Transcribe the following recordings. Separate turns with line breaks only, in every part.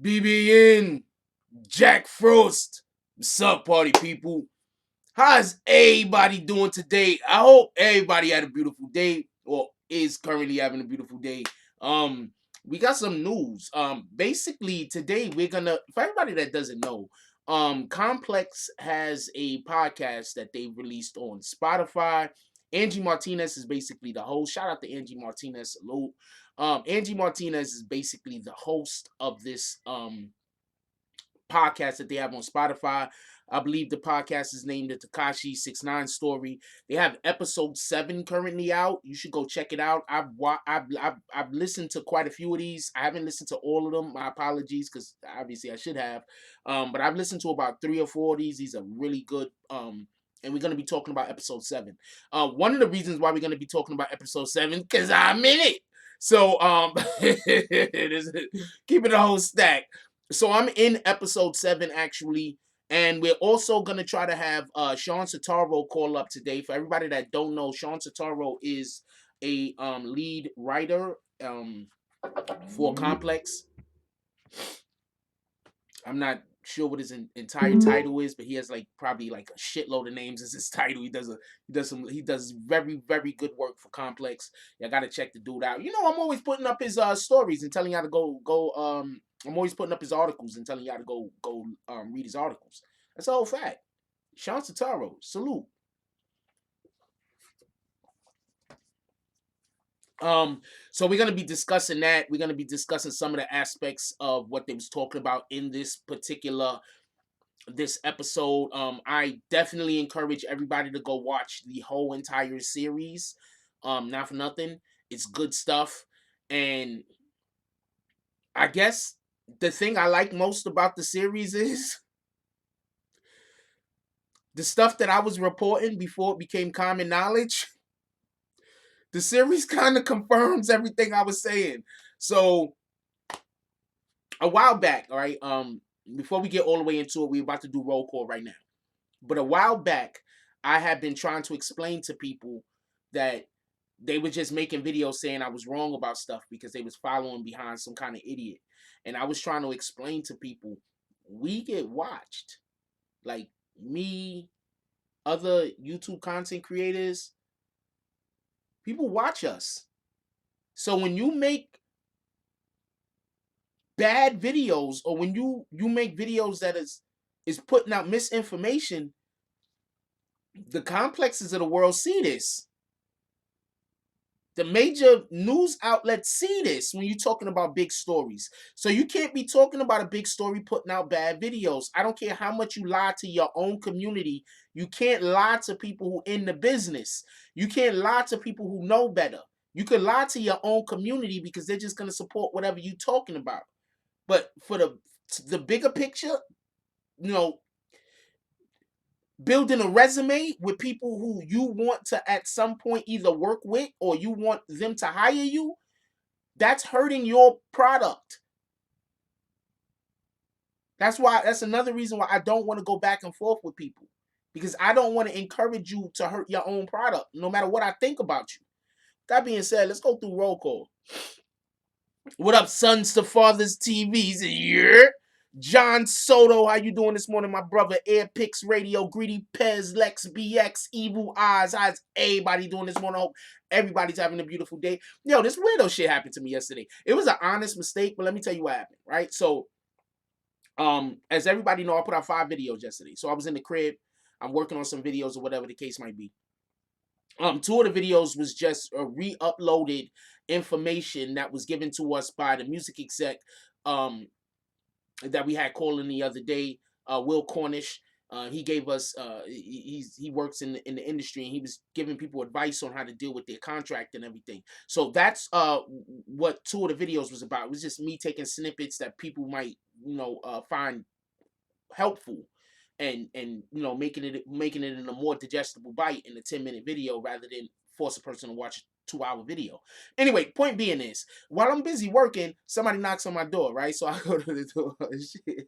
BBN, Jack Frost. What's up, party people? How's everybody doing today? I hope everybody had a beautiful day or is currently having a beautiful day. Um, we got some news. Basically today we're gonna, for everybody that doesn't know, Complex has a podcast that they released on Spotify. Angie Martinez is basically the host. Shout out to Angie Martinez. Salute. Angie Martinez is basically the host of this podcast that they have on Spotify. I believe the podcast is named the Tekashi 6ix9ine story. They have episode 7 currently out. You should go check it out. I've listened to quite a few of these. I haven't listened to all of them. My apologies, because obviously I should have. But I've listened to about 3 or 4 of these. These are really good. And we're going to be talking about episode 7. One of the reasons why we're going to be talking about episode 7, because I'm in it. So keep it a whole stack. So I'm in episode 7 actually, and we're also gonna try to have Sean Satara call up today. For everybody that don't know, Sean Satara is a lead writer for Complex. I'm not sure what his entire title is, but he has like probably like a shitload of names as his title. He does very very good work for Complex. I gotta check the dude out. You know, I'm always putting up his stories and telling y'all to go. I'm always putting up his articles and telling y'all to go read his articles. That's a whole fact. Sean Satara, salute. So we're gonna be discussing that. We're gonna be discussing some of the aspects of what they was talking about in this episode. I definitely encourage everybody to go watch the whole entire series. Not for nothing, it's good stuff. And I guess the thing I like most about the series is the stuff that I was reporting before it became common knowledge. The series kind of confirms everything I was saying. So a while back, all right. Before we get all the way into it, we're about to do roll call right now. But a while back, I had been trying to explain to people that they were just making videos saying I was wrong about stuff because they was following behind some kind of idiot. And I was trying to explain to people, we get watched. Like me, other YouTube content creators, people watch us. So when you make bad videos or when you make videos that is putting out misinformation, the complexes of the world see this. The major news outlets see this when you're talking about big stories. So you can't be talking about a big story putting out bad videos. I don't care how much you lie to your own community. You can't lie to people who in the business. You can't lie to people who know better. You can lie to your own community because they're just going to support whatever you're talking about. But for the bigger picture, you know, building a resume with people who you want to at some point either work with or you want them to hire you, that's hurting your product. That's another reason why I don't want to go back and forth with people, because I don't want to encourage you to hurt your own product no matter what I think about you. That being said, let's go through roll call. What up, Sons to Fathers TVs? Yeah. John Soto, how you doing this morning, my brother? Airpix Radio, Greedy Pez, Lex BX, Evil Eyes. How's everybody doing this morning? I hope everybody's having a beautiful day. Yo, this weirdo shit happened to me yesterday. It was an honest mistake, but let me tell you what happened, right? So, as everybody know, I put out 5 videos yesterday. So I was in the crib. I'm working on some videos or whatever the case might be. 2 of the videos was just re-uploaded information that was given to us by the music exec that we had calling the other day, Will Cornish. He gave us he works in the industry, and he was giving people advice on how to deal with their contract and everything. So that's what 2 of the videos was about. It was just me taking snippets that people might find helpful, and making it in a more digestible bite in a 10-minute video rather than force a person to watch a 2-hour video. Anyway, point being is, while I'm busy working, somebody knocks on my door, right? So I go to the door. Shit.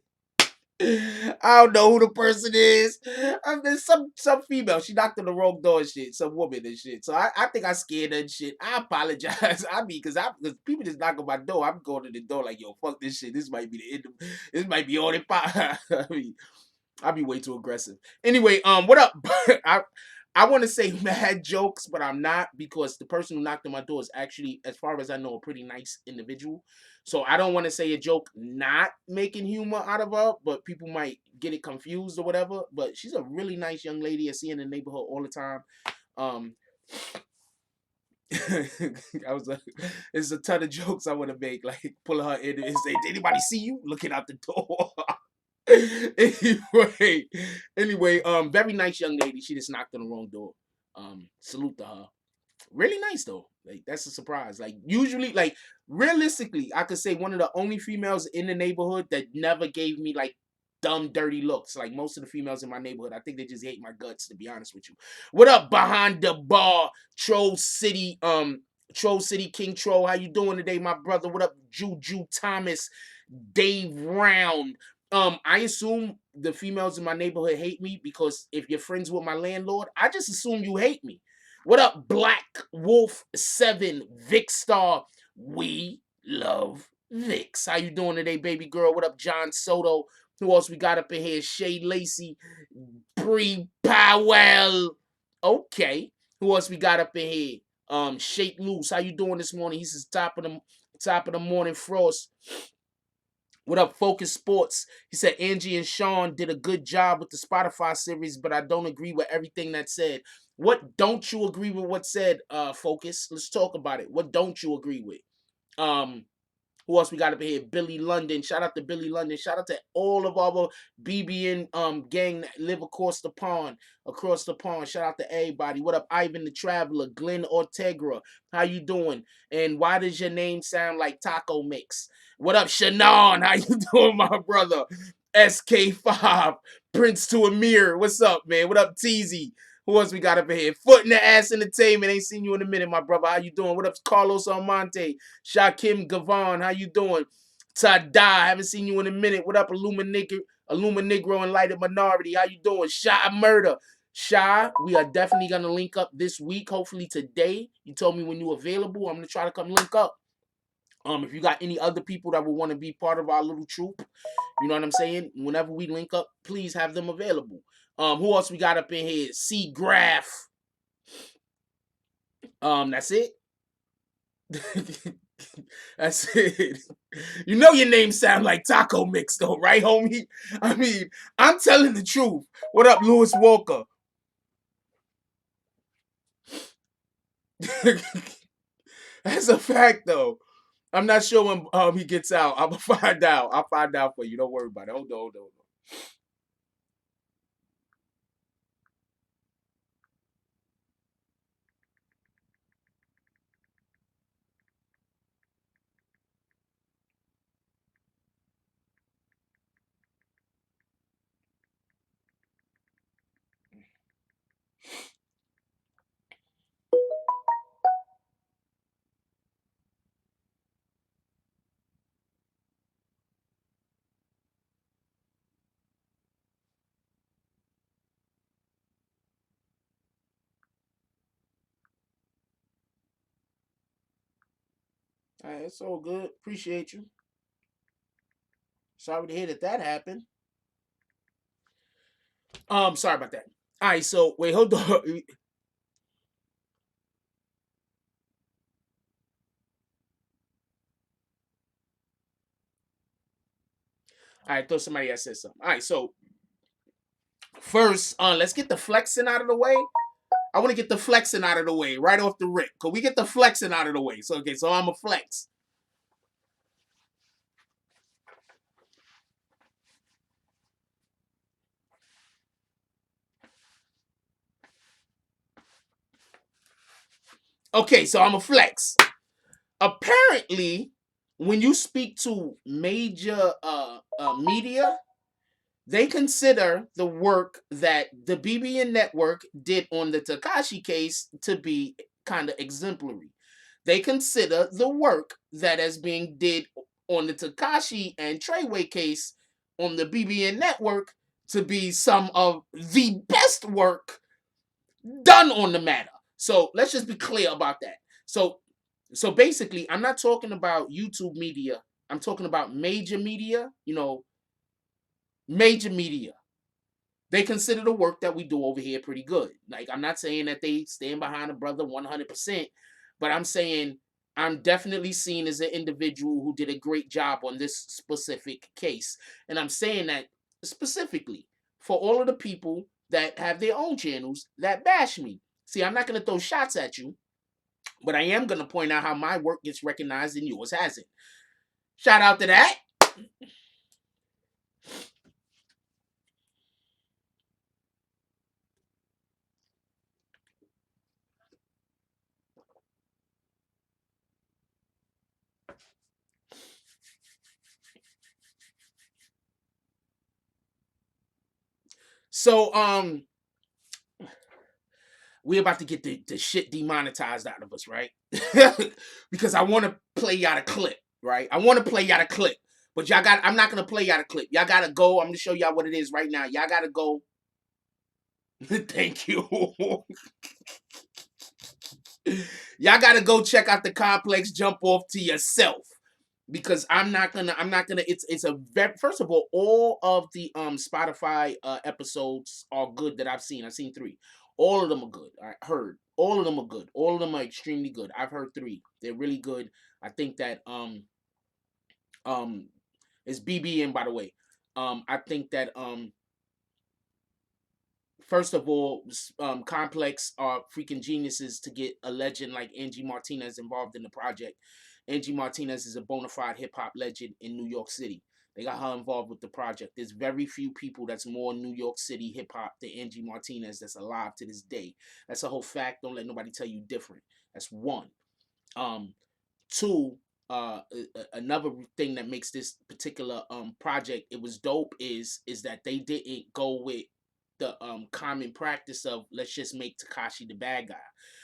I don't know who the person is. I mean, some female. She knocked on the wrong door and shit. Some woman and shit. So I think I scared her and shit. I apologize. I mean, because people just knock on my door. I'm going to the door like, yo, fuck this shit. This might be the end of. This might be all it. I mean, I'll be way too aggressive. Anyway, what up? I want to say mad jokes, but I'm not because the person who knocked on my door is actually, as far as I know, a pretty nice individual. So I don't want to say a joke not making humor out of her, but people might get it confused or whatever. But she's a really nice young lady I see in the neighborhood all the time. Um, I was like, there's a ton of jokes I want to make, like pull her in and say, "Did anybody see you looking out the door?" anyway, very nice young lady. She just knocked on the wrong door. Salute to her. Really nice though. Like that's a surprise. Like usually, like realistically, I could say one of the only females in the neighborhood that never gave me like dumb, dirty looks. Like most of the females in my neighborhood, I think they just hate my guts. To be honest with you. What up, behind the bar, Troll City? Troll City King Troll. How you doing today, my brother? What up, Juju Thomas, Dave Round? I assume the females in my neighborhood hate me because if you're friends with my landlord, I just assume you hate me. What up, Black Wolf 7, Vic Star? We love Vix. How you doing today, baby girl? What up, John Soto? Who else we got up in here? Shay Lacey, Bree Powell. Okay. Who else we got up in here? Shake Loose. How you doing this morning? He says top of the morning frost. What up, Focus Sports? He said Angie and Sean did a good job with the Spotify series, but I don't agree with everything that said. What don't you agree with what said, Focus? Let's talk about it. What don't you agree with? Um, who else we got up here? Billy London. Shout out to Billy London. Shout out to all of our BBN gang that live across the pond. Across the pond. Shout out to everybody. What up, Ivan the Traveler? Glenn Ortegra. How you doing? And why does your name sound like Taco Mix? What up, Shannon? How you doing, my brother? SK5. Prince to Amir. What's up, man? What up, Teasy? Who else we got up in here? Foot in the Ass Entertainment. Ain't seen you in a minute, my brother. How you doing? What up, Carlos Almonte? Shakim Gavon, how you doing? Tada, haven't seen you in a minute. What up, Negro and Lighted Minority? How you doing? Shy Murder. Shy, we are definitely gonna link up this week. Hopefully today. You told me when you available. I'm gonna try to come link up. If you got any other people that would want to be part of our little troop, you know what I'm saying? Whenever we link up, please have them available. Who else we got up in here? C Graph. That's it. That's it. You know your name sound like Taco Mix though, right, homie? I mean, I'm telling the truth. What up, Lewis Walker? That's a fact though. I'm not sure when he gets out. I'm gonna find out. I'll find out for you. Don't worry about it. Hold on. All right, it's all good. Appreciate you. Sorry to hear that happened. Sorry about that. All right, so wait, hold on. All right, I thought somebody else said something. All right, so first, let's get the flexing out of the way. I want to get the flexing out of the way right off the rip. Could we get the flexing out of the way? So okay, so I'm a flex. Okay, so I'm a flex. Apparently, when you speak to major media, they consider the work that the BBN Network did on the Tekashi case to be kind of exemplary. They consider the work that is being did on the Tekashi and Treyway case on the BBN network to be some of the best work done on the matter. So let's just be clear about that. So basically, I'm not talking about YouTube media. I'm talking about major media, major media. They consider the work that we do over here pretty good. Like, I'm not saying that they stand behind a brother 100%, but I'm saying I'm definitely seen as an individual who did a great job on this specific case. And I'm saying that specifically for all of the people that have their own channels that bash me. See, I'm not going to throw shots at you, but I am going to point out how my work gets recognized and yours hasn't. Shout out to that. So, we're about to get the shit demonetized out of us, right? Because I want to play y'all a clip, right? I want to play y'all a clip. But I'm not going to play y'all a clip. Y'all got to go. I'm going to show y'all what it is right now. Y'all got to go. Thank you. Y'all got to go check out the complex jump off to yourself. Because I'm not gonna it's a very, first of all of the Spotify episodes are good that I've seen 3. All of them are good. I heard all of them are good. All of them are extremely good. I've heard 3. They're really good. I think that um it's BBN, by the way. I think that first of all, Complex are freaking geniuses to get a legend like Angie Martinez involved in the project. Angie Martinez is a bona fide hip hop legend in New York City. They got her involved with the project. There's very few people that's more New York City hip hop than Angie Martinez that's alive to this day. That's a whole fact. Don't let nobody tell you different. That's one. Um, Two, another thing that makes this particular project it was dope is that they didn't go with the common practice of let's just make Tekashi the bad guy.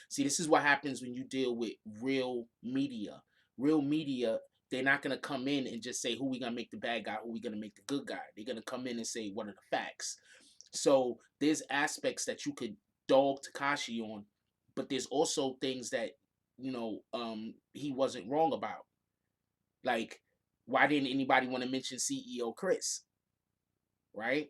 See, this is what happens when you deal with real media. Real media, they're not gonna come in and just say who we gonna make the bad guy, who we gonna make the good guy. They're gonna come in and say what are the facts. So there's aspects that you could dog Tekashi on, but there's also things that he wasn't wrong about. Like, why didn't anybody want to mention CEO Chris? Right?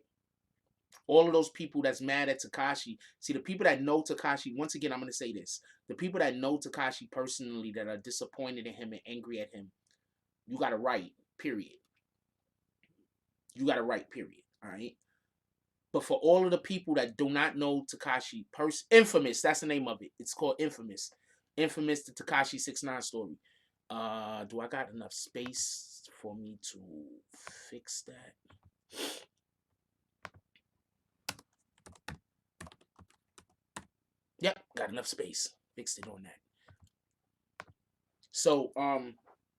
All of those people that's mad at Tekashi. See, the people that know Tekashi, once again, I'm going to say this. The people that know Tekashi personally that are disappointed in him and angry at him, you got to write, period. You got to write, period. All right? But for all of the people that do not know Tekashi, Infamous, that's the name of it. It's called Infamous. Infamous, the Tekashi 6ix9ine story. Do I got enough space for me to fix that? Yep, got enough space. Fixed it on that. So,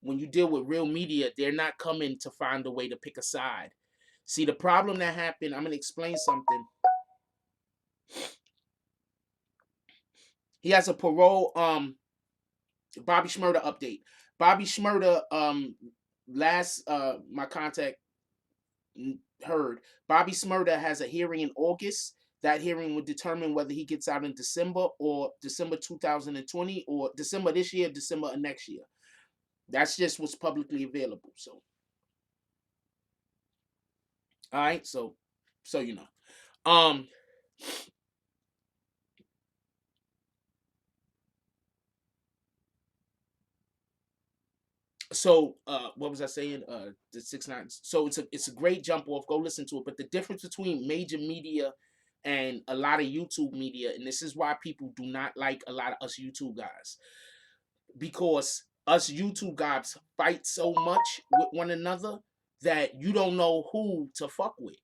when you deal with real media, they're not coming to find a way to pick a side. See, the problem that happened, I'm gonna explain something. He has a parole, Bobby Shmurda update. Bobby Shmurda, last my contact heard, Bobby Shmurda has a hearing in August. That hearing will determine whether he gets out in December or December 2020 or December this year, December of next year. That's just what's publicly available. So, all right. So you know. Um. So, what was I saying? The 6ix9ine. So it's a great jump off. Go listen to it. But the difference between major media and a lot of YouTube media, and this is why people do not like a lot of us YouTube guys, because us YouTube guys fight so much with one another that you don't know who to fuck with.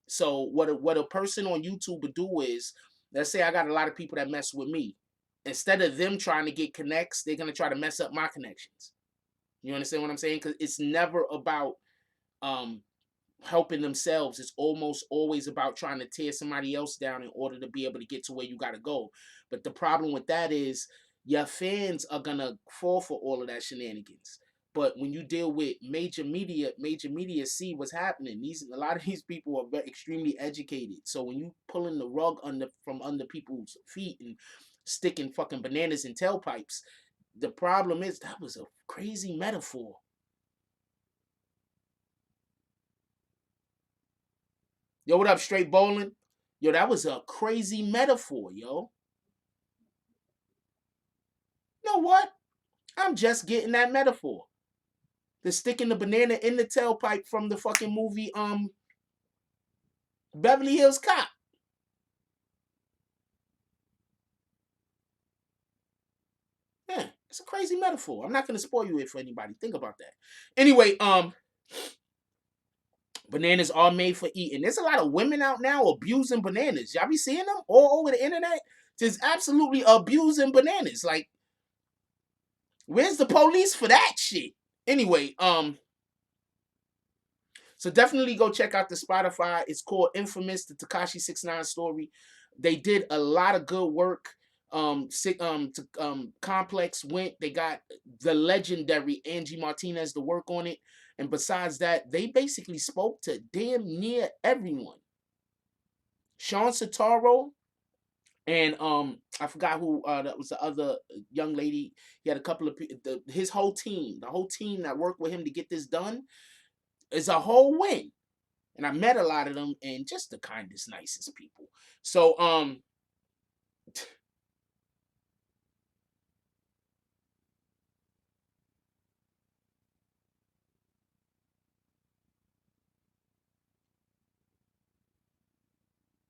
So what a person on YouTube would do is, let's say I got a lot of people that mess with me. Instead of them trying to get connects, they're gonna try to mess up my connections. You understand what I'm saying? Because it's never about um helping themselves. It's almost always about trying to tear somebody else down in order to be able to get to where you got to go. But the problem with that is your fans are gonna fall for all of that shenanigans. But when you deal with major media see what's happening. A lot of these people are extremely educated. So when you pulling the rug from under people's feet and sticking fucking bananas in tailpipes, the problem is that was a crazy metaphor. Yo, what up, straight bowling? Yo, that was a crazy metaphor, yo. You know what? I'm just getting that metaphor. The sticking the banana in the tailpipe from the fucking movie Beverly Hills Cop. Yeah, it's a crazy metaphor. I'm not gonna spoil you it for anybody. Think about that. Anyway, bananas are made for eating. There's a lot of women out now abusing bananas. Y'all be seeing them all over the internet? Just absolutely abusing bananas. Like, where's the police for that shit? Anyway, so definitely go check out the Spotify. It's called Infamous, the Tekashi 6ix9ine story. They did a lot of good work. Complex went. They got the legendary Angie Martinez to work on it. And besides that, they basically spoke to damn near everyone. Sean Satara and I forgot who that was the other young lady. He had a couple of his whole team, the whole team that worked with him to get this done is a whole win. And I met a lot of them and just the kindest, nicest people. So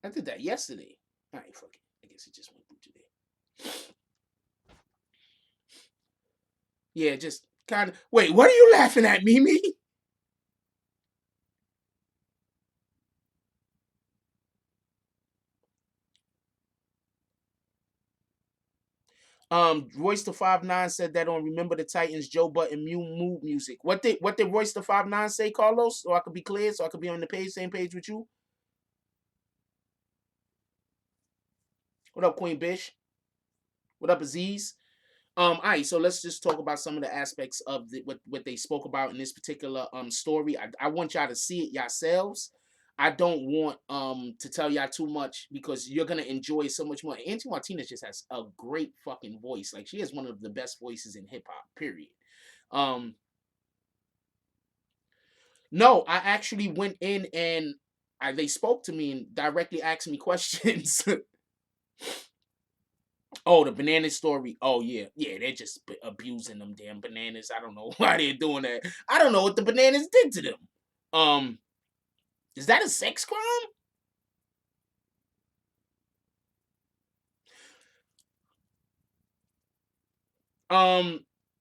I did that yesterday. All right, fuck it. I guess it just went through today. Yeah, just kind of. Wait, what are you laughing at, Mimi? Royce the 5'9" said that on Remember the Titans, Joe Button, Mood Music. What did Royce the 5'9" say, Carlos? So I could be clear, so I could be on the same page with you. What up, Queen Bish? What up, Aziz? All right, so let's just talk about some of the aspects of what they spoke about in this particular story. I want y'all to see it yourselves. I don't want to tell y'all too much because you're gonna enjoy it so much more. Angie Martinez just has a great fucking voice. Like she has one of the best voices in hip hop. Period. Um, no, I actually went in and they spoke to me and directly asked me questions. Oh, the banana story. Oh yeah, yeah. They're just abusing them damn bananas. I don't know why they're doing that. I don't know what the bananas did to them. Um, is that a sex crime? Um,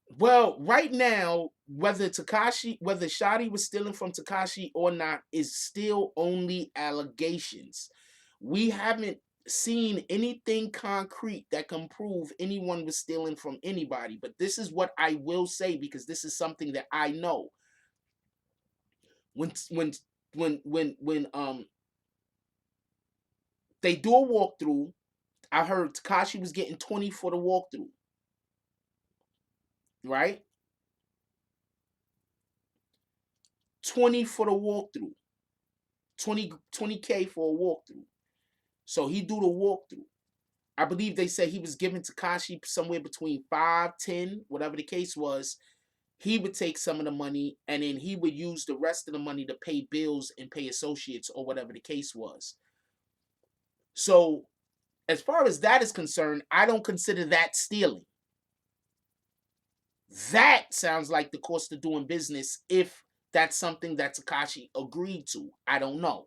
well, right now, whether Shadi was stealing from Takashi or not, is still only allegations. We haven't seen anything concrete that can prove anyone was stealing from anybody. But this is what I will say because this is something that I know. When when when they do a walkthrough, I heard Takashi was getting 20 for the walkthrough, right? 20 for the walkthrough. 20K for a walkthrough. So he do the walkthrough. I believe they said he was giving Tekashi somewhere between 5, 10, whatever the case was. He would take some of the money and then he would use the rest of the money to pay bills and pay associates or whatever the case was. So as far as that is concerned, I don't consider that stealing. That sounds like the cost of doing business if that's something that Tekashi agreed to. I don't know.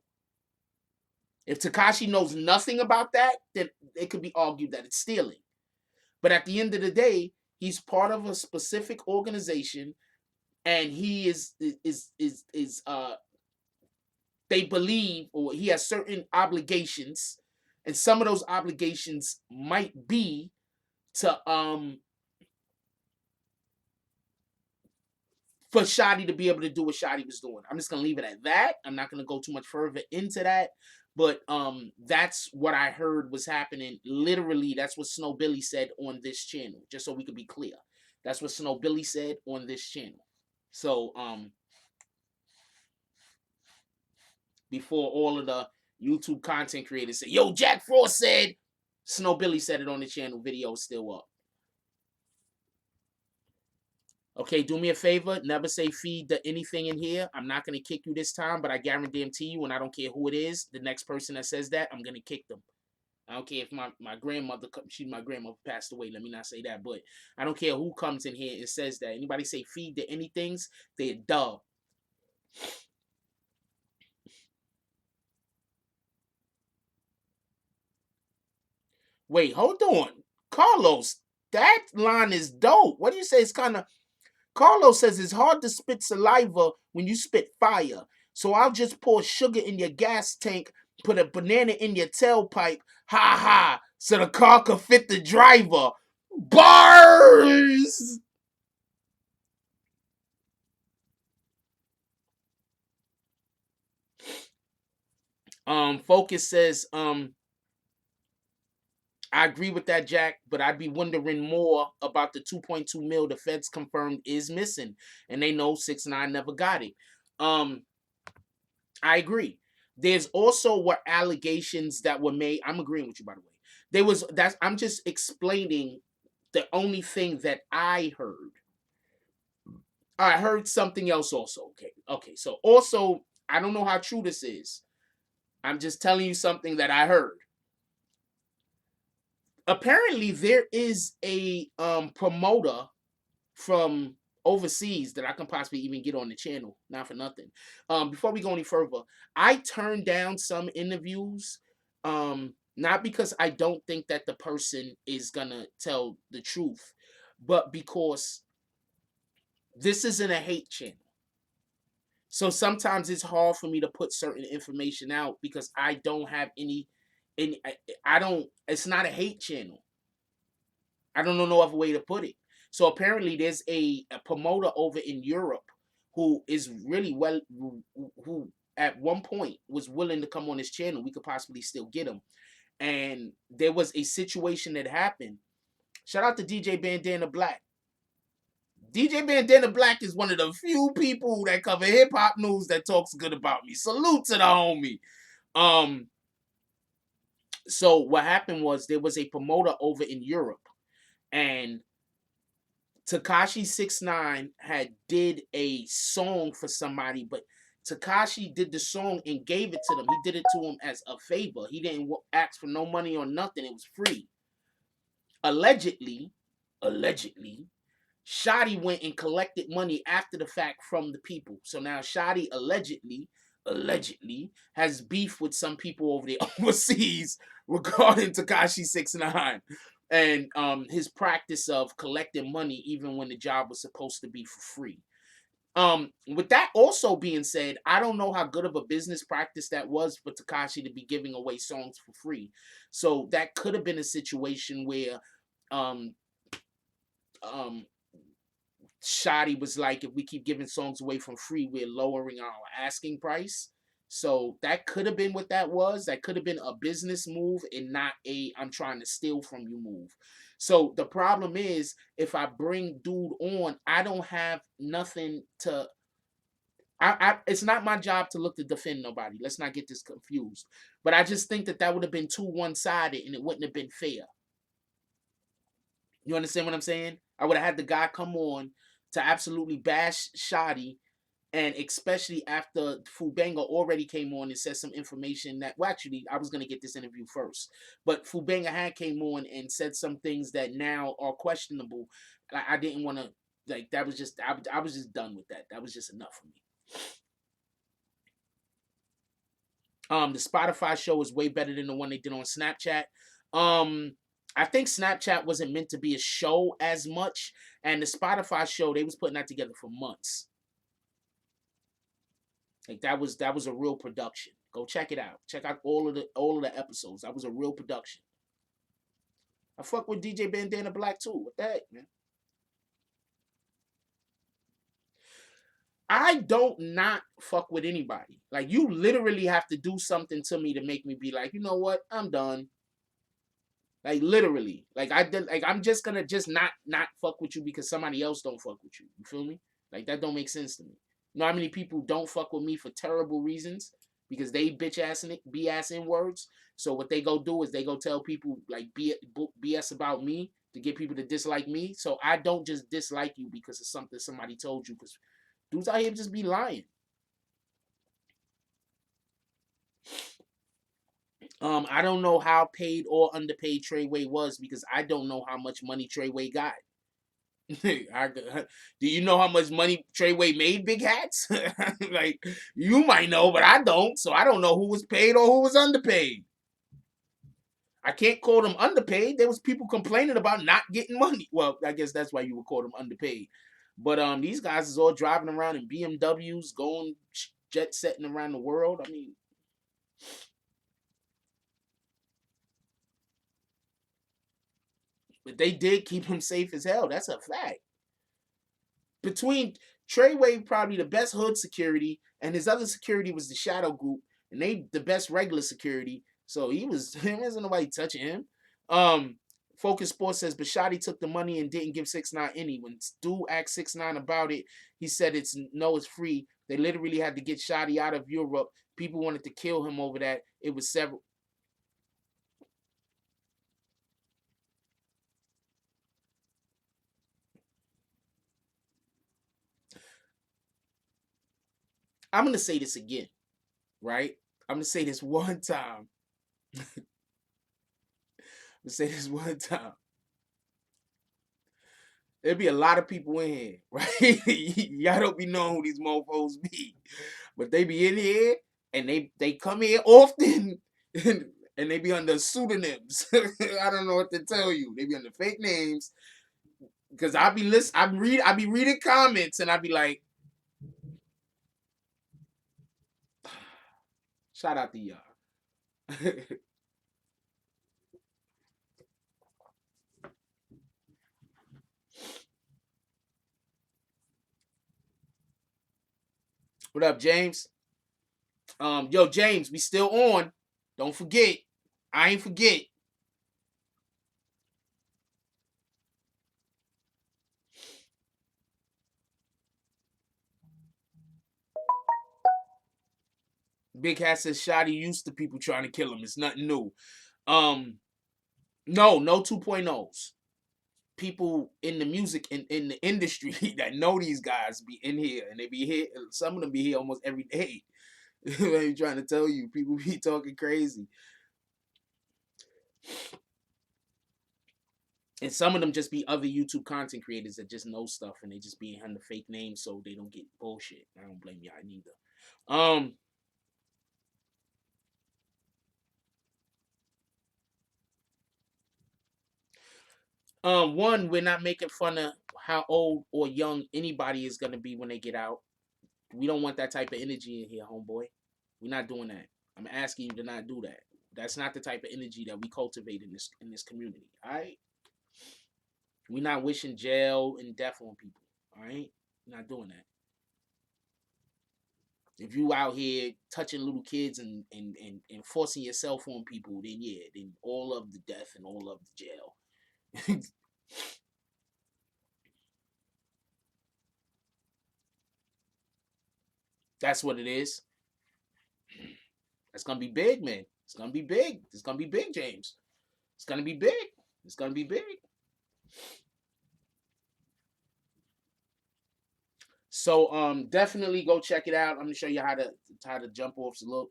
If Tekashi knows nothing about that, then it could be argued that it's stealing. But at the end of the day, he's part of a specific organization and he is they believe or he has certain obligations and some of those obligations might be to for Shadi to be able to do what Shadi was doing. I'm just gonna leave it at that. I'm not gonna go too much further into that. But that's what I heard was happening. Literally, that's what Snow Billy said on this channel. Just so we could be clear, that's what Snow Billy said on this channel. So before all of the YouTube content creators say, yo, Jack Frost said, Snow Billy said it on the channel. Video is still up. Okay, do me a favor. Never say feed the anything in here. I'm not going to kick you this time, but I guarantee you, and I don't care who it is, the next person that says that, I'm going to kick them. I don't care if my grandmother, my grandmother passed away. Let me not say that, but I don't care who comes in here and says that. Anybody say feed the anythings, they're dumb. Wait, hold on. Carlos, that line is dope. What do you say? It's kind of. Carlos says it's hard to spit saliva when you spit fire. So I'll just pour sugar in your gas tank, put a banana in your tailpipe. Ha ha. So the car could fit the driver. Bars! Focus says, I agree with that, Jack, but I'd be wondering more about the 2.2 mil the feds confirmed is missing, and they know 6ix9ine never got it. I agree. There's also were allegations that were made. I'm agreeing with you, by the way. I'm just explaining the only thing that I heard. I heard something else also. Okay. So also, I don't know how true this is. I'm just telling you something that I heard. Apparently, there is a promoter from overseas that I can possibly even get on the channel, not for nothing. Before we go any further, I turned down some interviews, not because I don't think that the person is gonna tell the truth, but because this isn't a hate channel. So sometimes it's hard for me to put certain information out because I don't have any. I don't. It's not a hate channel. I don't know no other way to put it. So apparently there's a promoter over in Europe who is really well, who at one point was willing to come on this channel. We could possibly still get him. And there was a situation that happened. Shout out to DJ Bandana Black. DJ Bandana Black is one of the few people that cover hip hop news that talks good about me. Salute to the homie. Um, so what happened was there was a promoter over in Europe, and Tekashi 6ix9ine had did a song for somebody, but Tekashi did the song and gave it to them. He did it to him as a favor. He didn't ask for no money or nothing. It was free. Allegedly, allegedly, Shotty went and collected money after the fact from the people. So now Shotty allegedly has beef with some people over there overseas regarding Tekashi 6ix9ine and his practice of collecting money even when the job was supposed to be for free. With that also being said, I don't know how good of a business practice that was for Tekashi to be giving away songs for free. So that could have been a situation where um um Shotty was like, if we keep giving songs away from free, we're lowering our asking price. So that could have been what that was. That could have been a business move and not a I'm trying to steal from you move. So the problem is, if I bring dude on, I don't have nothing to. It's not my job to look to defend nobody. Let's not get this confused. But I just think that would have been too one-sided and it wouldn't have been fair. You understand what I'm saying? I would have had the guy come on to absolutely bash Shotty, and especially after Fubanga already came on and said some information that, well, actually, I was going to get this interview first, but Fubanga had came on and said some things that now are questionable. I didn't want to, like, that was just, I was just done with that. That was just enough for me. The Spotify show is way better than the one they did on Snapchat. I think Snapchat wasn't meant to be a show as much, and the Spotify show, they was putting that together for months. Like that was a real production. Go check it out. Check out all of the episodes. That was a real production. I fuck with DJ Bandana Black too. What the heck, man? I don't not fuck with anybody. Like you literally have to do something to me to make me be like, you know what? I'm done. Like literally. Like I did, like I'm just gonna just not fuck with you because somebody else don't fuck with you. You feel me? Like that don't make sense to me. You know how many people don't fuck with me for terrible reasons because they bitch ass and BS in words. So what they go do is they go tell people like BS about me to get people to dislike me. So I don't just dislike you because of something somebody told you. Because dudes out here just be lying. I don't know how paid or underpaid Treyway was because I don't know how much money Treyway got. Do you know how much money Treyway made big hats? Like you might know, but I don't. So I don't know who was paid or who was underpaid. I can't call them underpaid. There was people complaining about not getting money. Well, I guess that's why you would call them underpaid. But these guys is all driving around in BMWs, going jet setting around the world. I mean, but they did keep him safe as hell. That's a fact. Between Treyway, probably the best hood security, and his other security was the Shadow Group, and they the best regular security. So there wasn't nobody touching him. Focus Sports says Bashadi took the money and didn't give 6ix9ine any. When Stu asked 6ix9ine about it, he said it's free. They literally had to get Shadi out of Europe. People wanted to kill him over that. It was several. I'm gonna say this again, right? I'm gonna say this one time. I'm gonna say this one time. There'd be a lot of people in here, right? Y'all don't be knowing who these mofos be, but they be in here and they come here often, and they be under pseudonyms. I don't know what to tell you. They be under fake names because I be I be reading comments and I be like, shout out to y'all. What up, James? Yo, James, we still on. Don't forget. I ain't forget. Big Hat says Shotty used to people trying to kill him. It's nothing new. Um, no 2.0s. People in the music in the industry that know these guys be in here and they be here. Some of them be here almost every day. I'm trying to tell you, people be talking crazy, and some of them just be other YouTube content creators that just know stuff and they just be under fake names so they don't get bullshit. I don't blame y'all neither. Um, one, we're not making fun of how old or young anybody is gonna be when they get out. We don't want that type of energy in here, homeboy. We're not doing that. I'm asking you to not do that. That's not the type of energy that we cultivate in this community. All right, we're not wishing jail and death on people. All right, we're not doing that. If you out here touching little kids and forcing yourself on people, then yeah, then all of the death and all of the jail. That's what it is. That's gonna be big, man. It's gonna be big. It's gonna be big, James. It's gonna be big. It's gonna be big. So definitely go check it out. I'm gonna show you how to jump offs look.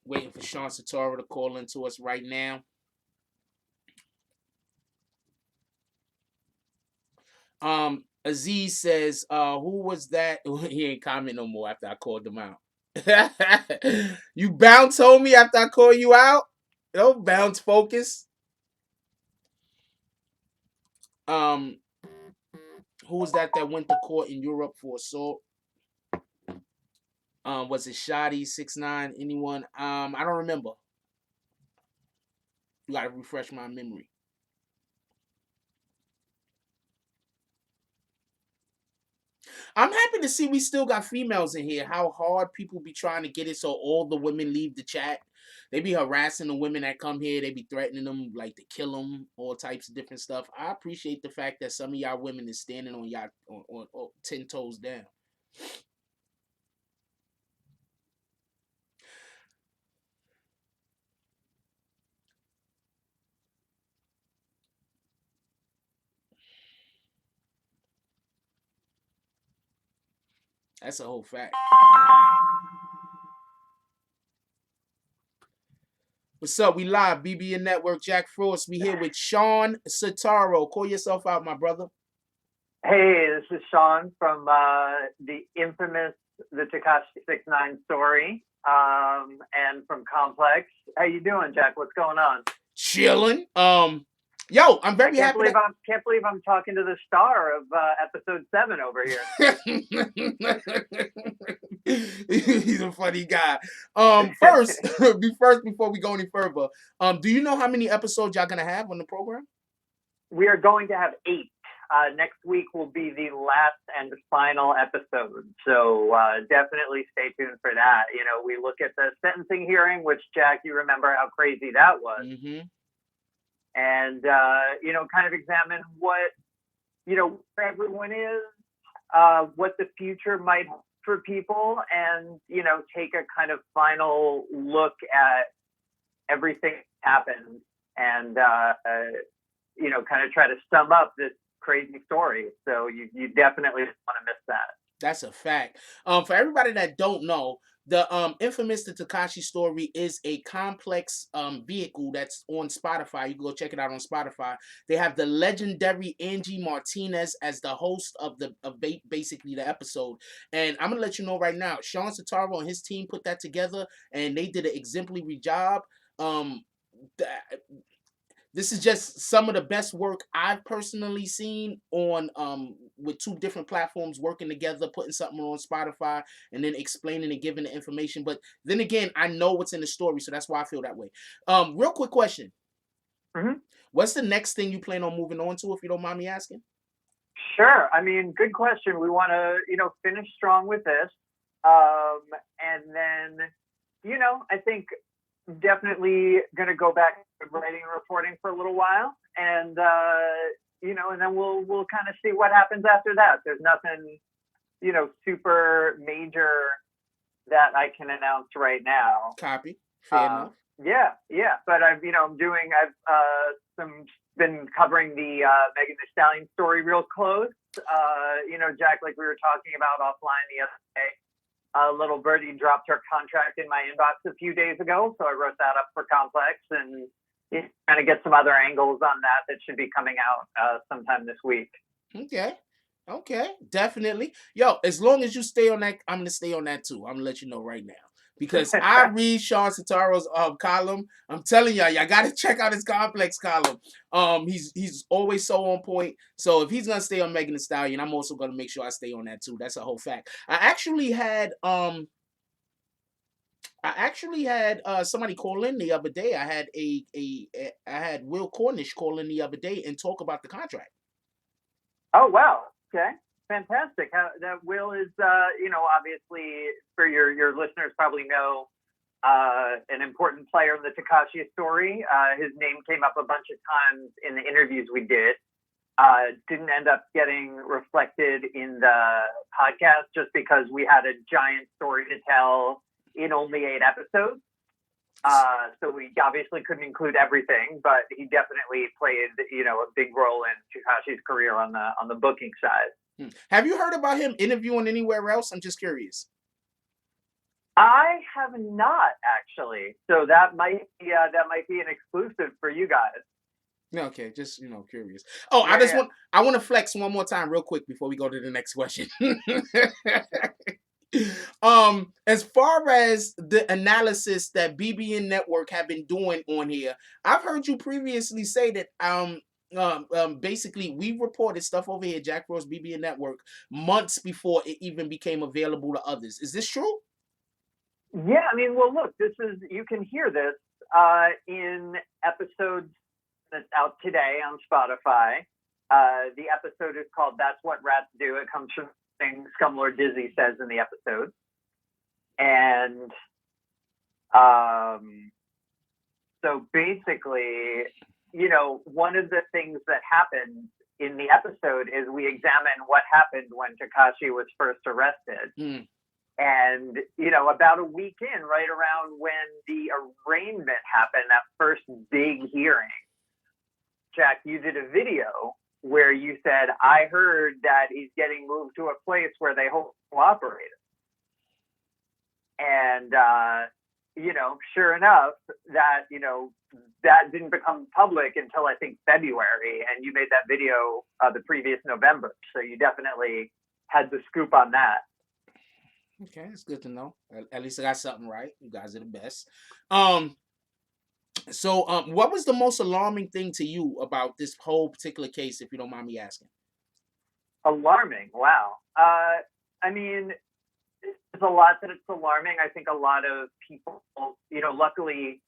Waiting for Sean Satara to call into us right now. Aziz says, who was that? He ain't comment no more after I called him out. You bounce homie after I call you out? Don't bounce focus. Um, who was that went to court in Europe for assault? Was it Shotty, 6ix9ine, anyone? I don't remember. You gotta refresh my memory. I'm happy to see we still got females in here. How hard people be trying to get it so all the women leave the chat. They be harassing the women that come here. They be threatening them like to kill them, all types of different stuff. I appreciate the fact that some of y'all women is standing on y'all on 10 toes down. That's a whole fact. What's up? We live, BBN Network, Jack Frost. We here with Sean Satara. Call yourself out, my brother.
Hey, this is Sean from the infamous The Tekashi 6ix9ine story, and from Complex. How you doing, Jack? What's going on?
Chilling. Yo, I'm very happy.
Can't believe I'm talking to the star of episode 7 over
here. He's a funny guy. First, before we go any further, do you know how many episodes y'all gonna have on the program?
We are going to have 8. Next week will be the last and final episode, so definitely stay tuned for that. You know, we look at the sentencing hearing, which, Jack, you remember how crazy that was.
Mm-hmm.
And, you know, kind of examine what, you know, where everyone is, what the future might hold for people, and, you know, take a kind of final look at everything that happened and, you know, kind of try to sum up this crazy story. So you definitely want to miss that.
That's a fact. For everybody that don't know, the infamous The Tekashi Story is a complex vehicle that's on Spotify. You can go check it out on Spotify. They have the legendary Angie Martinez as the host of basically the episode. And I'm gonna let you know right now, Sean Satara and his team put that together, and they did an exemplary job. This is just some of the best work I've personally seen on with 2 different platforms working together, putting something on Spotify and then explaining and giving the information. But then again, I know what's in the story, so that's why I feel that way. Real quick question.
Mm-hmm.
What's the next thing you plan on moving on to, if you don't mind me asking?
Sure. I mean, good question. We want to, you know, finish strong with this. And then, you know, I think definitely going to go back to writing and reporting for a little while, and you know, and then we'll kind of see what happens after that. There's nothing, you know, super major that I can announce right now.
Copy. Fair enough.
Yeah. But I've been covering the Megan Thee Stallion story real close. You know, Jack, like we were talking about offline the other day. Little birdie dropped her contract in my inbox a few days ago, so I wrote that up for Complex, and kind of get some other angles on that should be coming out sometime this week.
Okay, definitely. Yo, as long as you stay on that, I'm gonna stay on that too. I'm gonna let you know right now. Because I read Sean Satara's column. I'm telling y'all gotta check out his Complex column. He's always so on point. So if he's gonna stay on Megan Thee Stallion, I'm also gonna make sure I stay on that too. That's a whole fact. I actually had somebody call in the other day. I had Will Cornish call in the other day and talk about the contract.
Oh wow! Okay, fantastic. That Will is, you know, obviously for your listeners probably know, an important player in the Tekashi story. His name came up a bunch of times in the interviews we did. Didn't end up getting reflected in the podcast just because we had a giant story to tell in only 8 episodes. So we obviously couldn't include everything, but he definitely played, you know, a big role in Tekashi's career on the booking side.
Have you heard about him interviewing anywhere else? I'm just curious.
I have not, actually. So that might be an exclusive for you guys.
Okay, just, you know, curious. Oh, yeah. I want to flex one more time real quick before we go to the next question. As far as the analysis that BBN Network have been doing on here, I've heard you previously say that basically we reported stuff over here, Jack Frost BBN Network, months before it even became available to others. Is this true?
Yeah, I mean, well, look, you can hear this in episodes that's out today on Spotify. The episode is called "That's What Rats Do." It comes from thing Scumlord Dizzy says in the episode. And so basically, one of the things that happened in the episode is we examine what happened when Tekashi was first arrested.
Mm.
And, about a week in, right around when the arraignment happened, that first big hearing, Jack, you did a video where you said, I heard that he's getting moved to a place where they hold cooperators. And, sure enough, that, that didn't become public until I think February. And you made that video the previous November. So you definitely had the scoop on that.
Okay, it's good to know. At least I got something right. You guys are the best. So what was the most alarming thing to you about this whole particular case, if you don't mind me asking?
Alarming. Wow. I mean, there's a lot that it's alarming. I think a lot of people, luckily,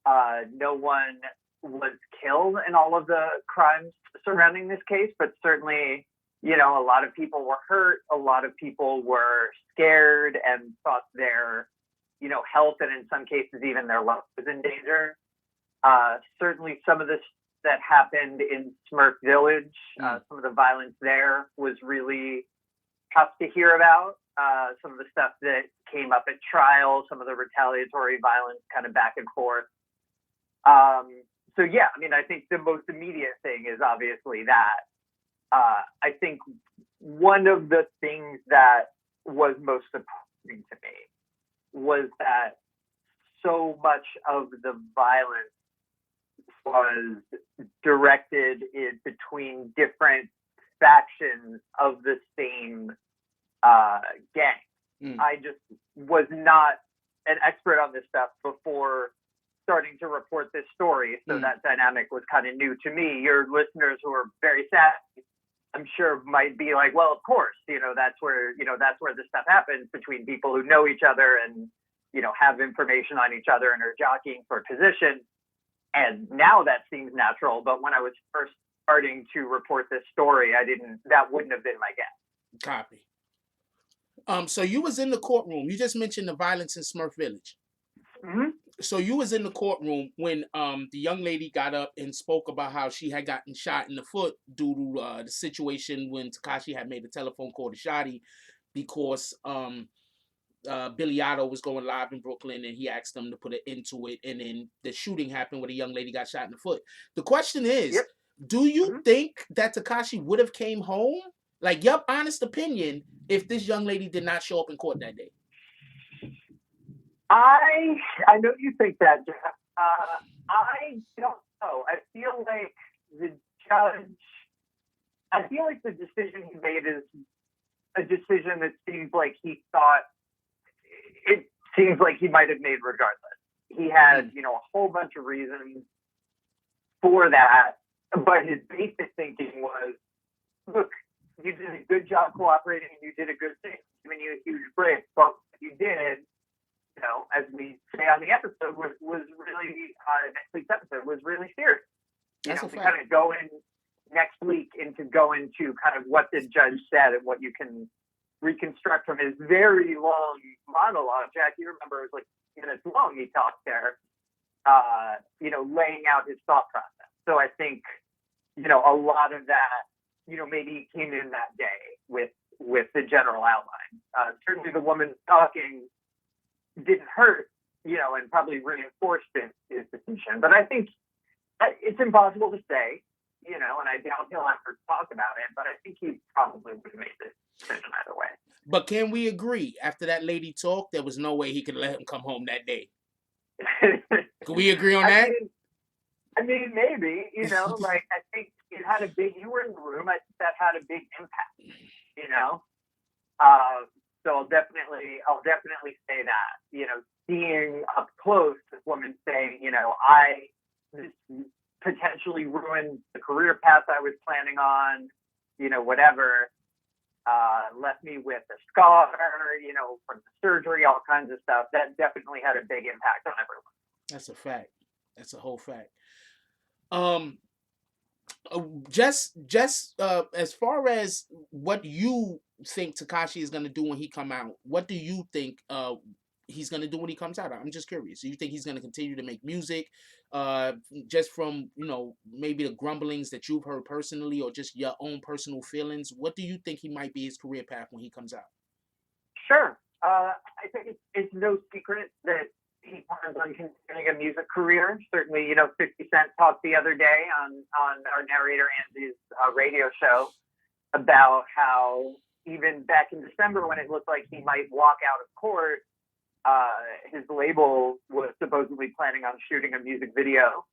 no one was killed in all of the crimes surrounding this case, but certainly, a lot of people were hurt. A lot of people were scared and thought their, health and in some cases even their life was in danger. Certainly some of this that happened in Smurf Village, some of the violence there was really tough to hear about. Some of the stuff that came up at trial, some of the retaliatory violence kind of back and forth. So yeah, I mean, I think the most immediate thing is obviously that. I think one of the things that was most surprising to me was that so much of the violence was directed between different factions of the same gang. I just was not an expert on this stuff before starting to report this story, so that dynamic was kind of new to me. Your listeners who are very savvy, I'm sure, might be like, well, of course, that's where this stuff happens between people who know each other and, have information on each other and are jockeying for position. And now that seems natural. But when I was first starting to report this story, that wouldn't have been my guess.
Copy. So you was in the courtroom. You just mentioned the violence in Smurf Village.
Mm-hmm.
So you was in the courtroom when the young lady got up and spoke about how she had gotten shot in the foot due to the situation when Tekashi had made a telephone call to Shotty because Billy Otto was going live in Brooklyn and he asked them to put an end to it, and then the shooting happened where the young lady got shot in the foot. The question is, do you think that Tekashi would have came home? Like, your honest opinion, if this young lady did not show up in court that day?
I know you think that, Jeff. I don't know. I feel like the decision he made is a decision that seems like he thought, it seems like he might have made regardless. He had, a whole bunch of reasons for that, but his basic thinking was, look, you did a good job cooperating and you did a good thing, giving you a huge break, but what you did, as we say on the episode, was really, next week's episode was really serious. We kind of go in next week go into kind of what the judge said and what you can reconstruct from his very long monologue. Jack, you remember it was like minutes long he talked there, laying out his thought process. So I think, a lot of that, maybe came in that day with the general outline. Certainly the woman talking didn't hurt, and probably reinforced his decision. But I think it's impossible to say, and I doubt he'll ever talk about it, but I think he probably would have made this decision either way.
But can we agree, after that lady talked, there was no way he could let him come home that day? Can we agree on that?
I mean, maybe, I think it had you were in the room, I think that had a big impact, So I'll definitely say that, seeing up close this woman saying, this potentially ruined the career path I was planning on, whatever, left me with a scar, from the surgery, all kinds of stuff. That definitely had a big impact on everyone.
That's a fact. That's a whole fact. Just as far as what you think Tekashi is gonna do when he come out? What do you think he's gonna do when he comes out? I'm just curious. Do you think he's gonna continue to make music, just from maybe the grumblings that you've heard personally, or just your own personal feelings? What do you think he might be his career path when he comes out?
Sure. I think it's no secret that he plans on continuing a music career. Certainly, 50 Cent talked the other day on our narrator Andy's radio show about how even back in December, when it looked like he might walk out of court, his label was supposedly planning on shooting a music video.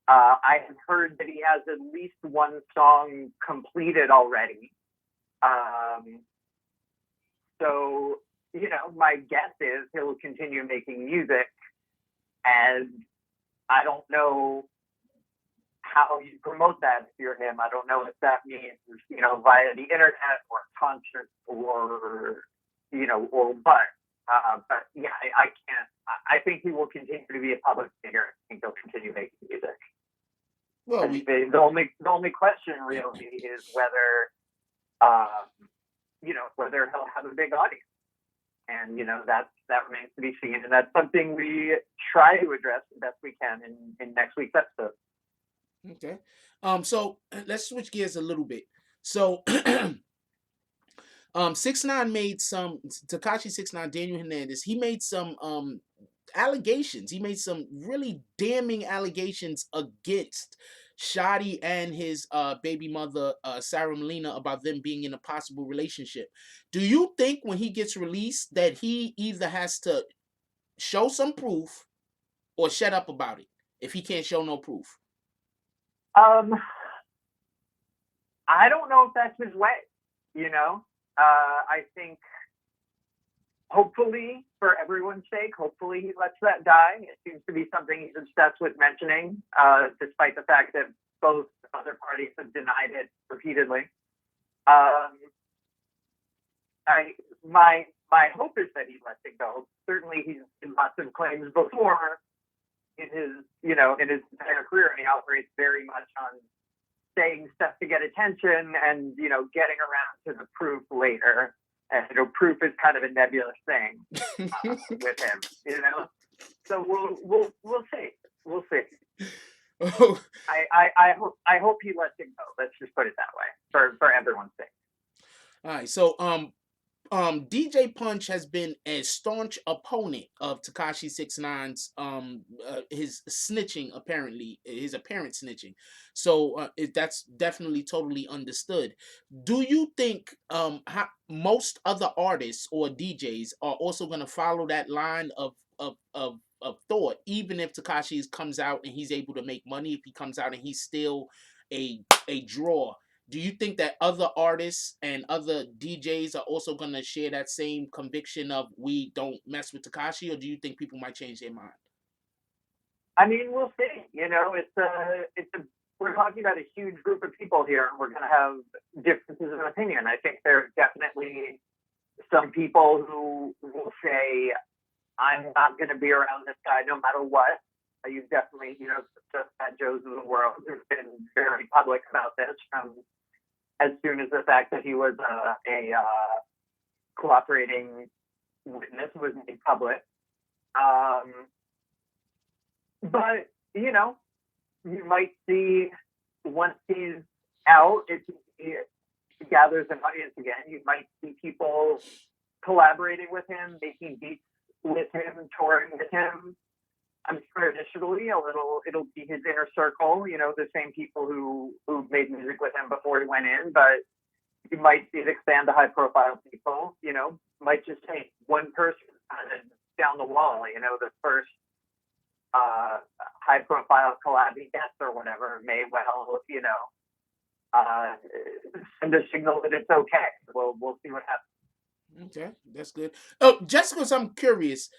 I have heard that he has at least one song completed already. So, my guess is he'll continue making music, and I don't know how you promote that if you're him. I don't know if that means, via the internet or concerts or what. But yeah, I can't. I think he will continue to be a public figure. I think he'll continue making music.
Well,
the only question really is whether, whether he'll have a big audience. And that remains to be seen, and that's something we try to address the best we can in next week's episode.
Okay, so let's switch gears a little bit. So, 6ix9ine made some Tekashi 6ix9ine, Daniel Hernandez. He made some allegations. He made some really damning allegations against Shotty and his baby mother, Sarah Molina, about them being in a possible relationship. Do you think when he gets released that he either has to show some proof or shut up about it if he can't show no proof?
I don't know if that's his way. I think hopefully, for everyone's sake, hopefully he lets that die. It seems to be something he's obsessed with mentioning, despite the fact that both other parties have denied it repeatedly. My hope is that he lets it go. Certainly, he's in lots of claims before in his entire career, and he operates very much on saying stuff to get attention and getting around to the proof later. And proof is kind of a nebulous thing with him, So we'll see. We'll see.
Oh.
I hope he lets it go. Let's just put it that way for everyone's sake.
All right. So DJ Punch has been a staunch opponent of Tekashi 6ix9ine's his snitching, apparently his apparent snitching. So that's definitely totally understood. Do you think most other artists or DJs are also going to follow that line of thought, even if Tekashi comes out and he's able to make money, if he comes out and he's still a draw? Do you think that other artists and other DJs are also going to share that same conviction of we don't mess with Tekashi, or do you think people might change their mind?
I mean, we'll see. We're talking about a huge group of people here, and we're going to have differences of opinion. I think there's definitely some people who will say, I'm not going to be around this guy no matter what. You've definitely, the Fat Joes of the world who've been very public about this from as soon as the fact that he was a cooperating witness was made public. But, you might see once he's out, if he gathers an audience again, you might see people collaborating with him, making beats with him, touring with him. I'm sure initially it'll be his inner circle, the same people who made music with him before he went in, but you might see it expand to high profile people, might just take one person down the wall, the first high profile collab guest or whatever may well, send a signal that it's okay. We'll see what happens.
Okay, that's good. Oh, just because I'm curious,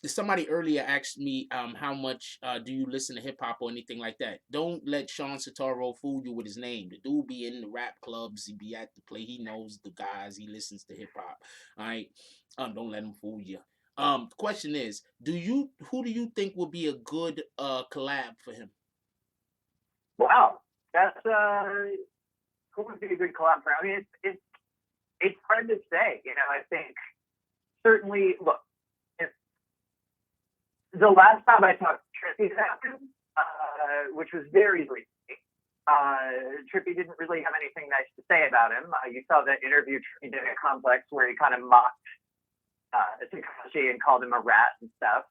somebody earlier asked me how much do you listen to hip hop or anything like that. Don't let Sean Satara fool you with his name. The dude be in the rap clubs, he be at the play, he knows the guys, he listens to hip hop. All right, don't let him fool you. The question is, who do you think would be a good collab for him?
Wow, that's who would be a good collab for him? I mean, it's hard to say. I think certainly, look, if the last time I talked to Trippy happened, which was very recently, Trippy didn't really have anything nice to say about him. You saw that interview Trippy did at Complex where he kind of mocked Tekashi and called him a rat and stuff.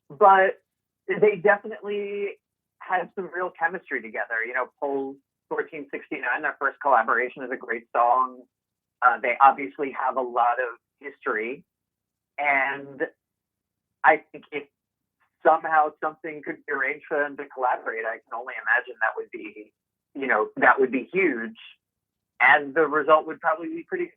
But they definitely had some real chemistry together. Pulse 1469, their first collaboration, is a great song. They obviously have a lot of history. And I think if somehow something could be arranged for them to collaborate, I can only imagine that would be huge. And the result would probably be pretty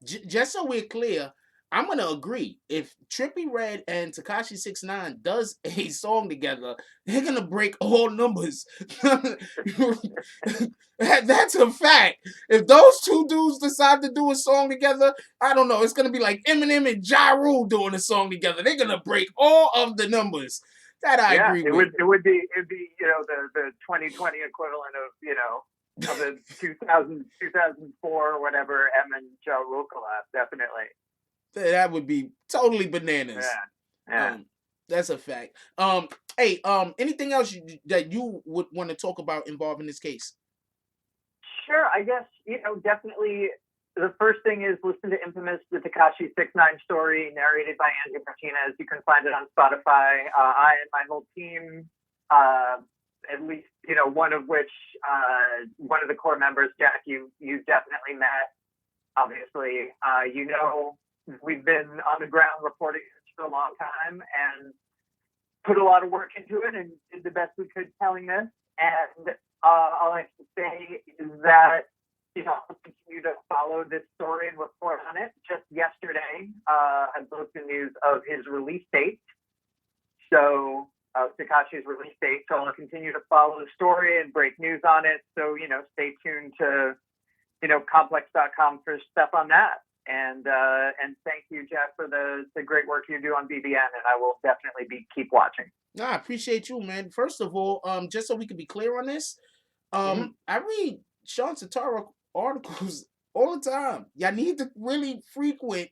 good.
Just so we're clear, I'm gonna agree. If Trippie Redd and Tekashi 6ix9ine does a song together, they're gonna break all numbers. That's a fact. If those two dudes decide to do a song together, I don't know. It's gonna be like Eminem and Ja Rule doing a song together. They're gonna break all of the numbers. That I agree with.
It would be the 2020 equivalent of the 2004 or whatever M and Ja Rule collab, definitely.
That would be totally bananas.
Yeah.
That's a fact. Hey, anything else that you would want to talk about involving this case?
Sure, I guess, definitely the first thing is listen to Infamous, the Tekashi 6ix9ine story, narrated by Angie Martinez. You can find it on Spotify. I and my whole team, at least, one of which, one of the core members, Jack, you definitely met, obviously. We've been on the ground reporting for a long time and put a lot of work into it and did the best we could telling this. And all I have to say is that, I'll continue to follow this story and report on it. Just yesterday, I broke the news of his release date. So, Tekashi's release date. So I'll continue to follow the story and break news on it. So, stay tuned to, complex.com for stuff on that. And thank you, Jeff, for the great work you do on BBN, and I will definitely keep watching.
No, I appreciate you, man. First of all, just so we can be clear on this, I read Sean Satara articles all the time. Y'all need to really frequent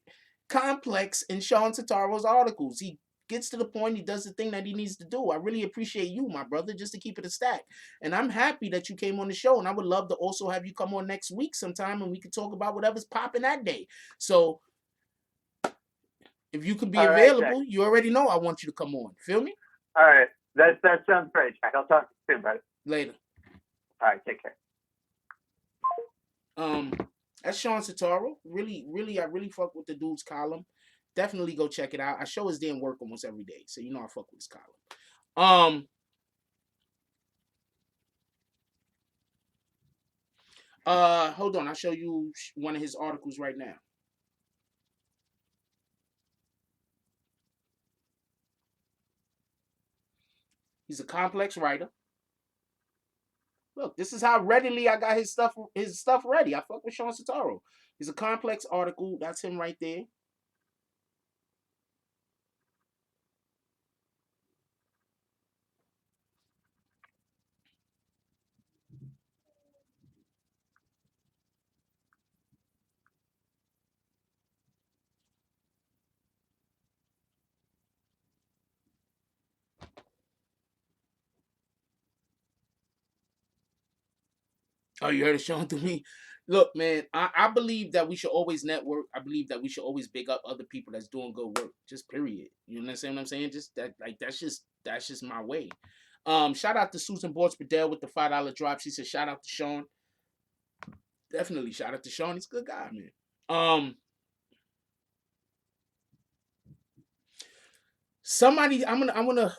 Complex and Sean Satara's articles. He gets to the point, he does the thing that he needs to do. I really appreciate you, my brother, just to keep it a stack. And I'm happy that you came on the show, and I would love to also have you come on next week sometime and we can talk about whatever's popping that day. So if you could be available, you already know I want you to come on. Feel me?
All right. That sounds great, Jack. I'll talk to you soon, buddy.
Later.
All right, take care.
That's Sean Satara. I really fuck with the dude's column. Definitely go check it out. I show his damn work almost every day, so I fuck with his column. Hold on, I'll show you one of his articles right now. He's a complex writer. Look, this is how readily I got his stuff ready. I fuck with Sean Satara. He's a complex article. That's him right there. Oh, you heard it, Sean, to me? Look, man, I believe that we should always network. I believe that we should always big up other people that's doing good work. Just period. You understand what I'm saying? Just that, that's just my way. Shout out to Susan Borch-Bedell with the $5 drop. She said, shout out to Sean. Definitely shout out to Sean. He's a good guy, man. Somebody, I'm gonna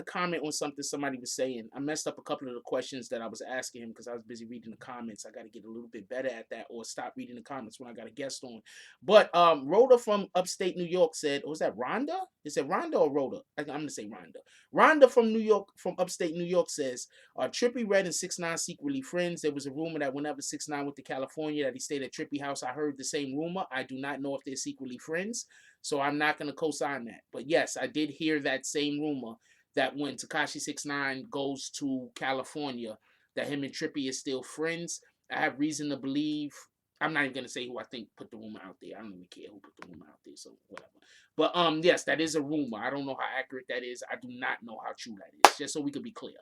comment on something somebody was saying. I messed up a couple of the questions that I was asking him because I was busy reading the comments. I got to get a little bit better at that, or stop reading the comments when I got a guest on. But Rhoda from upstate New York said, was that Rhonda? Is it Rhonda or Rhoda? I'm gonna say Rhonda. Rhonda from New York, from upstate New York says, Trippie Redd and 6ix9ine secretly friends. There was a rumor that whenever 6ix9ine went to California that he stayed at Trippie house. I heard the same rumor. I do not know if they're secretly friends. So I'm not going to co-sign that. But yes, I did hear that same rumor that when Tekashi 6ix9ine goes to California, that him and Trippie is still friends. I have reason to believe I'm not even gonna say who I think put the rumor out there. I don't even care who put the rumor out there, so whatever. But yes, that is a rumor. I don't know how accurate that is. I do not know how true that is. Just so we could be clear.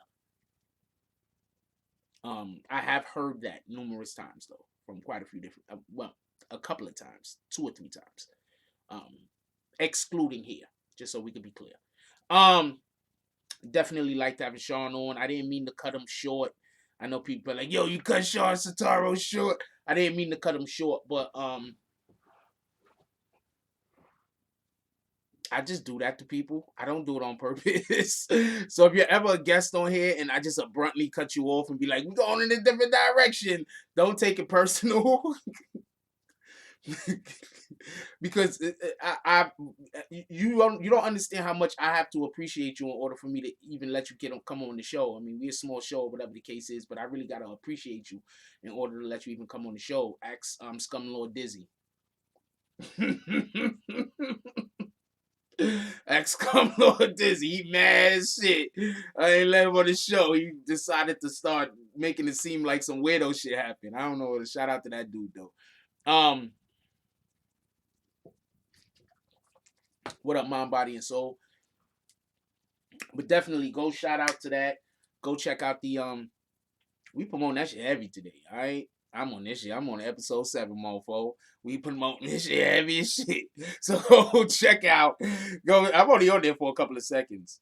I have heard that numerous times though, from quite a few different. Well, a couple of times, 2 or 3 times. Um, excluding here, just so we could be clear. Definitely liked having Sean on. I didn't mean to cut him short. I know people are like, "Yo, you cut Sean Satara short." I didn't mean to cut him short, but I just do that to people. I don't do it on purpose. So if you're ever a guest on here and I just abruptly cut you off and be like, "We're going in a different direction," don't take it personal. Because you don't understand how much I have to appreciate you in order for me to even let you come on the show. I mean, we're a small show, whatever the case is, but I really gotta appreciate you in order to let you even come on the show. Ask Scumlord Dizzy. Ex Scumlord Dizzy, he mad as shit. I ain't let him on the show. He decided to start making it seem like some weirdo shit happened. I don't know. Shout out to that dude though. What up, Mind, Body, and Soul? But definitely go shout out to that. Go check out the we promote that shit heavy today, alright? I'm on this shit. I'm on episode 7, mofo. We promoting this shit heavy as shit. So go check out. Go. I'm only on there for a couple of seconds.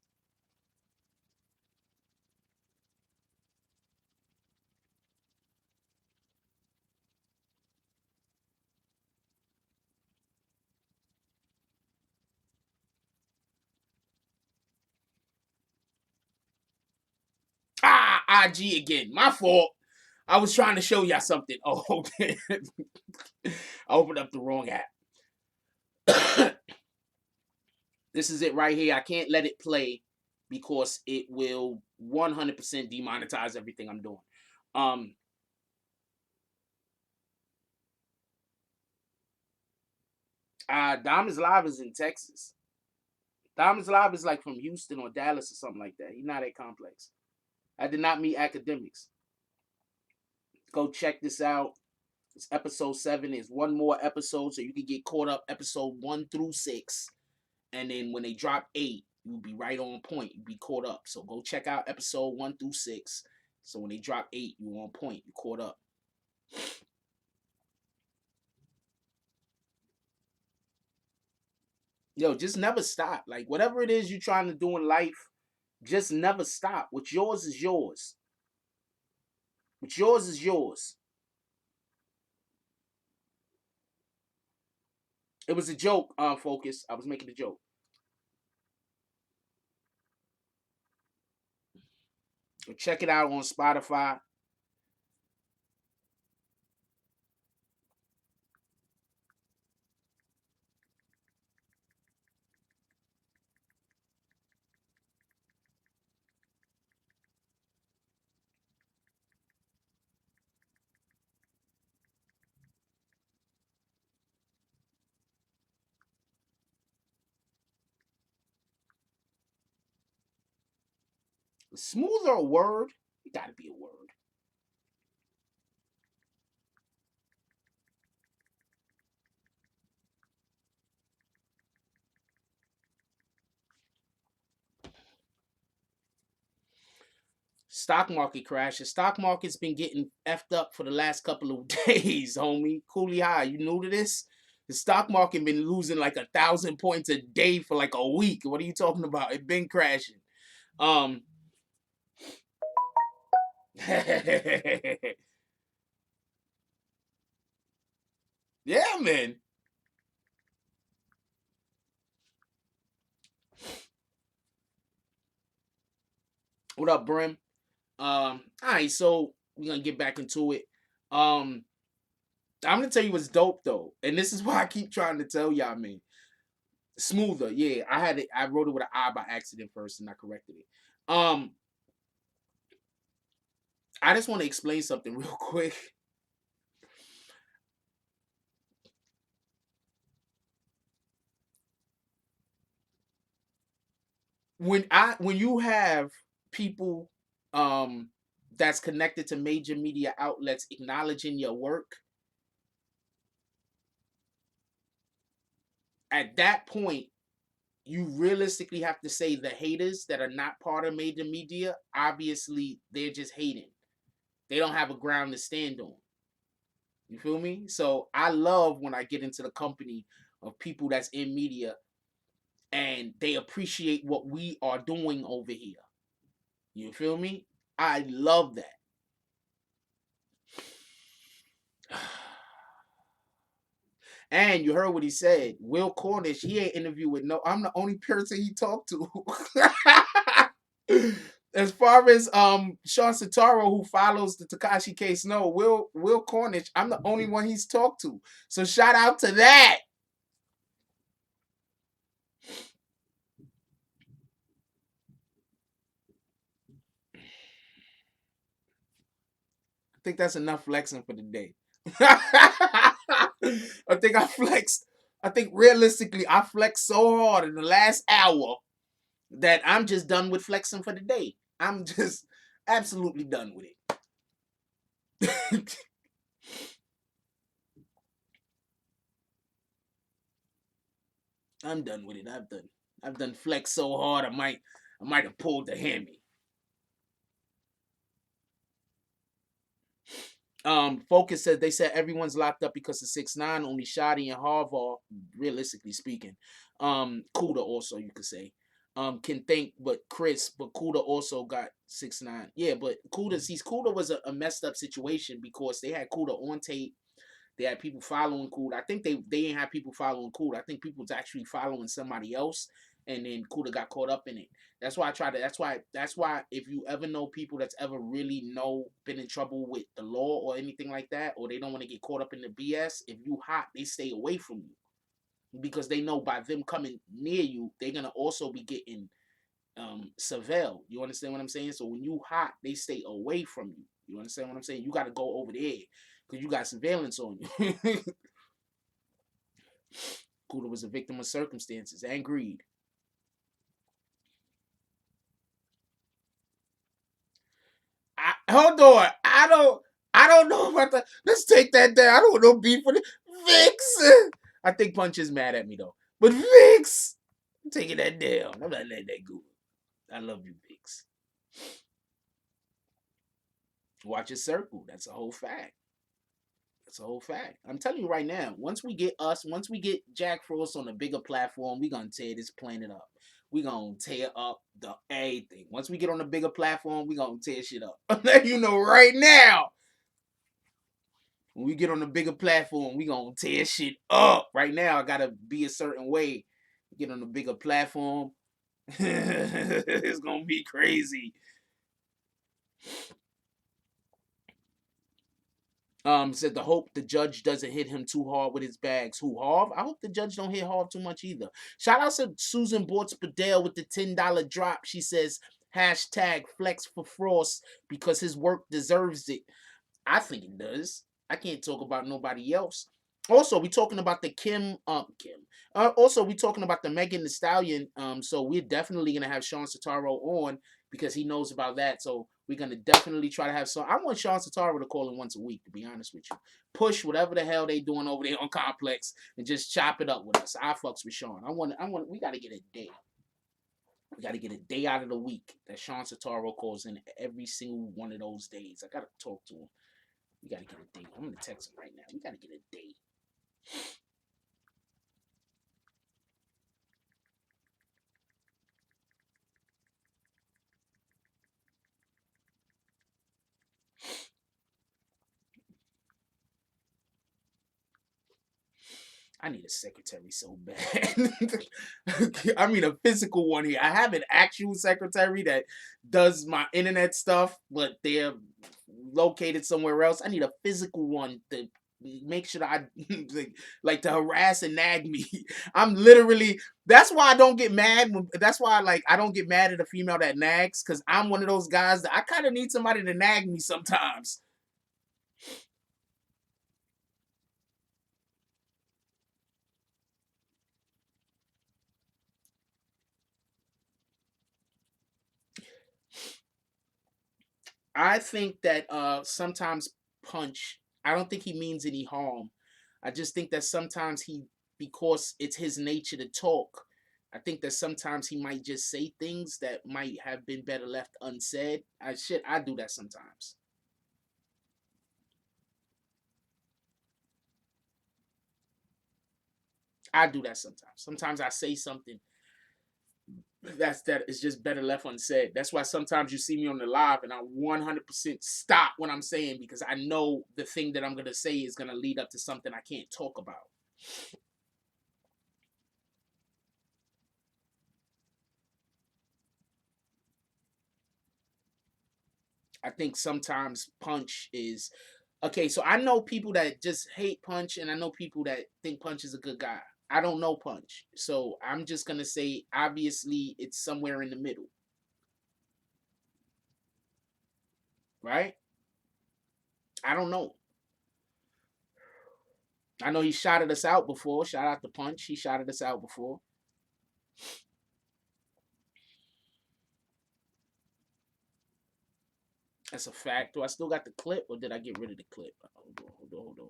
IG again. My fault. I was trying to show y'all something. Oh, okay. I opened up the wrong app. This is it right here. I can't let it play because it will 100% demonetize everything I'm doing. Diamonds Live is in Texas. Diamonds Live is like from Houston or Dallas or something like that. He's not at Complex. I did not meet academics. Go check this out. It's episode 7. There's one more episode, so you can get caught up episode 1 through 6. And then when they drop 8, you'll be right on point. You'll be caught up. So go check out episode 1 through 6. So when they drop 8, you're on point. You're caught up. Yo, just never stop. Like, whatever it is you're trying to do in life, just never stop. What's yours is yours. What's yours is yours. It was a joke, Focus. I was making a joke. Check it out on Spotify. Smooth or a word? It gotta be a word. Stock market crash. The stock market's been getting effed up for the last couple of days, homie. Coolie high. You new to this? The stock market been losing like 1,000 points a day for like a week. What are you talking about? It been crashing. Um. Yeah, man. What up, Brim? All right, so we're gonna get back into it. Um, I'm gonna tell you what's dope though, and this is why I keep trying to tell y'all, man. Smoother, yeah. I had it. I wrote it with an I by accident first, and I corrected it. Um, I just want to explain something real quick. When you have people that's connected to major media outlets acknowledging your work, at that point, you realistically have to say the haters that are not part of major media, obviously they're just hating. They don't have a ground to stand on. You feel me? So I love when I get into the company of people that's in media and they appreciate what we are doing over here. You feel me? I love that. And you heard what he said. Will Cornish, he ain't interviewed with no. I'm the only person he talked to. As far as Sean Satara, who follows the Tekashi case, no, Will Cornish, I'm the only one he's talked to. So shout out to that. I think that's enough flexing for the day. I think I flexed. I think realistically, I flexed so hard in the last hour that I'm just done with flexing for the day. I'm just absolutely done with it. I'm done with it. I've done flex so hard I might have pulled the hammy. Focus said they said everyone's locked up because of 6ix9ine, only Shotty and Harvard, realistically speaking. Kuda also you could say. Can think, but Kuda also got 6ix9ine. Yeah, but Kuda was a messed up situation because they had Kuda on tape. They had people following Kuda. I think they didn't have people following Kuda. I think people was actually following somebody else, and then Kuda got caught up in it. That's why I try to. That's why if you ever know people that's ever really been in trouble with the law or anything like that, or they don't want to get caught up in the BS, if you hot, they stay away from you because they know by them coming near you, they're gonna also be getting surveilled. You understand what I'm saying? So when you hot, they stay away from you. You understand what I'm saying? You got to go over there because you got surveillance on you. Kuda was a victim of circumstances and greed. Hold on. I don't know about that. Let's take that down. I don't know beef with it. Vix. I think Punch is mad at me though. But Vix, I'm taking that down. I'm not letting that go. I love you, Vix. Watch your circle. That's a whole fact. That's a whole fact. I'm telling you right now, once we get Jack Frost on a bigger platform, we gonna tear this planet up. We gonna tear up the everything. Once we get on a bigger platform, we gonna tear shit up. I'm letting you know right now. When we get on a bigger platform, we gonna tear shit up. Right now, I gotta be a certain way. Get on a bigger platform. It's gonna be crazy. Said the hope the judge doesn't hit him too hard with his bags. Who, Harv? I hope the judge don't hit Harv too much either. Shout out to Susan Bortz-Padell with the $10 drop. She says hashtag flex for Frost because his work deserves it. I think it does. I can't talk about nobody else. Also, we talking about the also, we talking about the Megan Thee Stallion. So we're definitely gonna have Sean Satara on because he knows about that. So we're gonna definitely try to have some. I want Sean Satara to call in once a week. To be honest with you, push whatever the hell they doing over there on Complex and just chop it up with us. I fucks with Sean. I want. We gotta get a day. We got to get a day out of the week that Sean Satara calls in every single one of those days. I got to talk to him. We got to get a date. I'm going to text him right now. We got to get a date. I need a secretary so bad. I mean, a physical one here. I have an actual secretary that does my internet stuff, but they're located somewhere else. I need a physical one to make sure that I like to harass and nag me. I'm literally. That's why I don't get mad. That's why I don't get mad at a female that nags because I'm one of those guys that I kind of need somebody to nag me sometimes. I think that sometimes Punch, I don't think he means any harm. I just think that sometimes he because it's his nature to talk, I think that sometimes he might just say things that might have been better left unsaid. I do that sometimes. I do that sometimes. Sometimes I say something that is just better left unsaid. That's why sometimes you see me on the live and I 100% stop what I'm saying, because I know the thing that I'm gonna say is gonna lead up to something I can't talk about. I think sometimes Punch is okay. So I know people that just hate Punch, and I know people that think Punch is a good guy. I don't know Punch, so I'm just gonna say obviously it's somewhere in the middle, right? I don't know. I know he shouted us out before. Shout out to Punch. He shouted us out before. That's a fact. Do I still got the clip, or did I get rid of the clip? Hold on.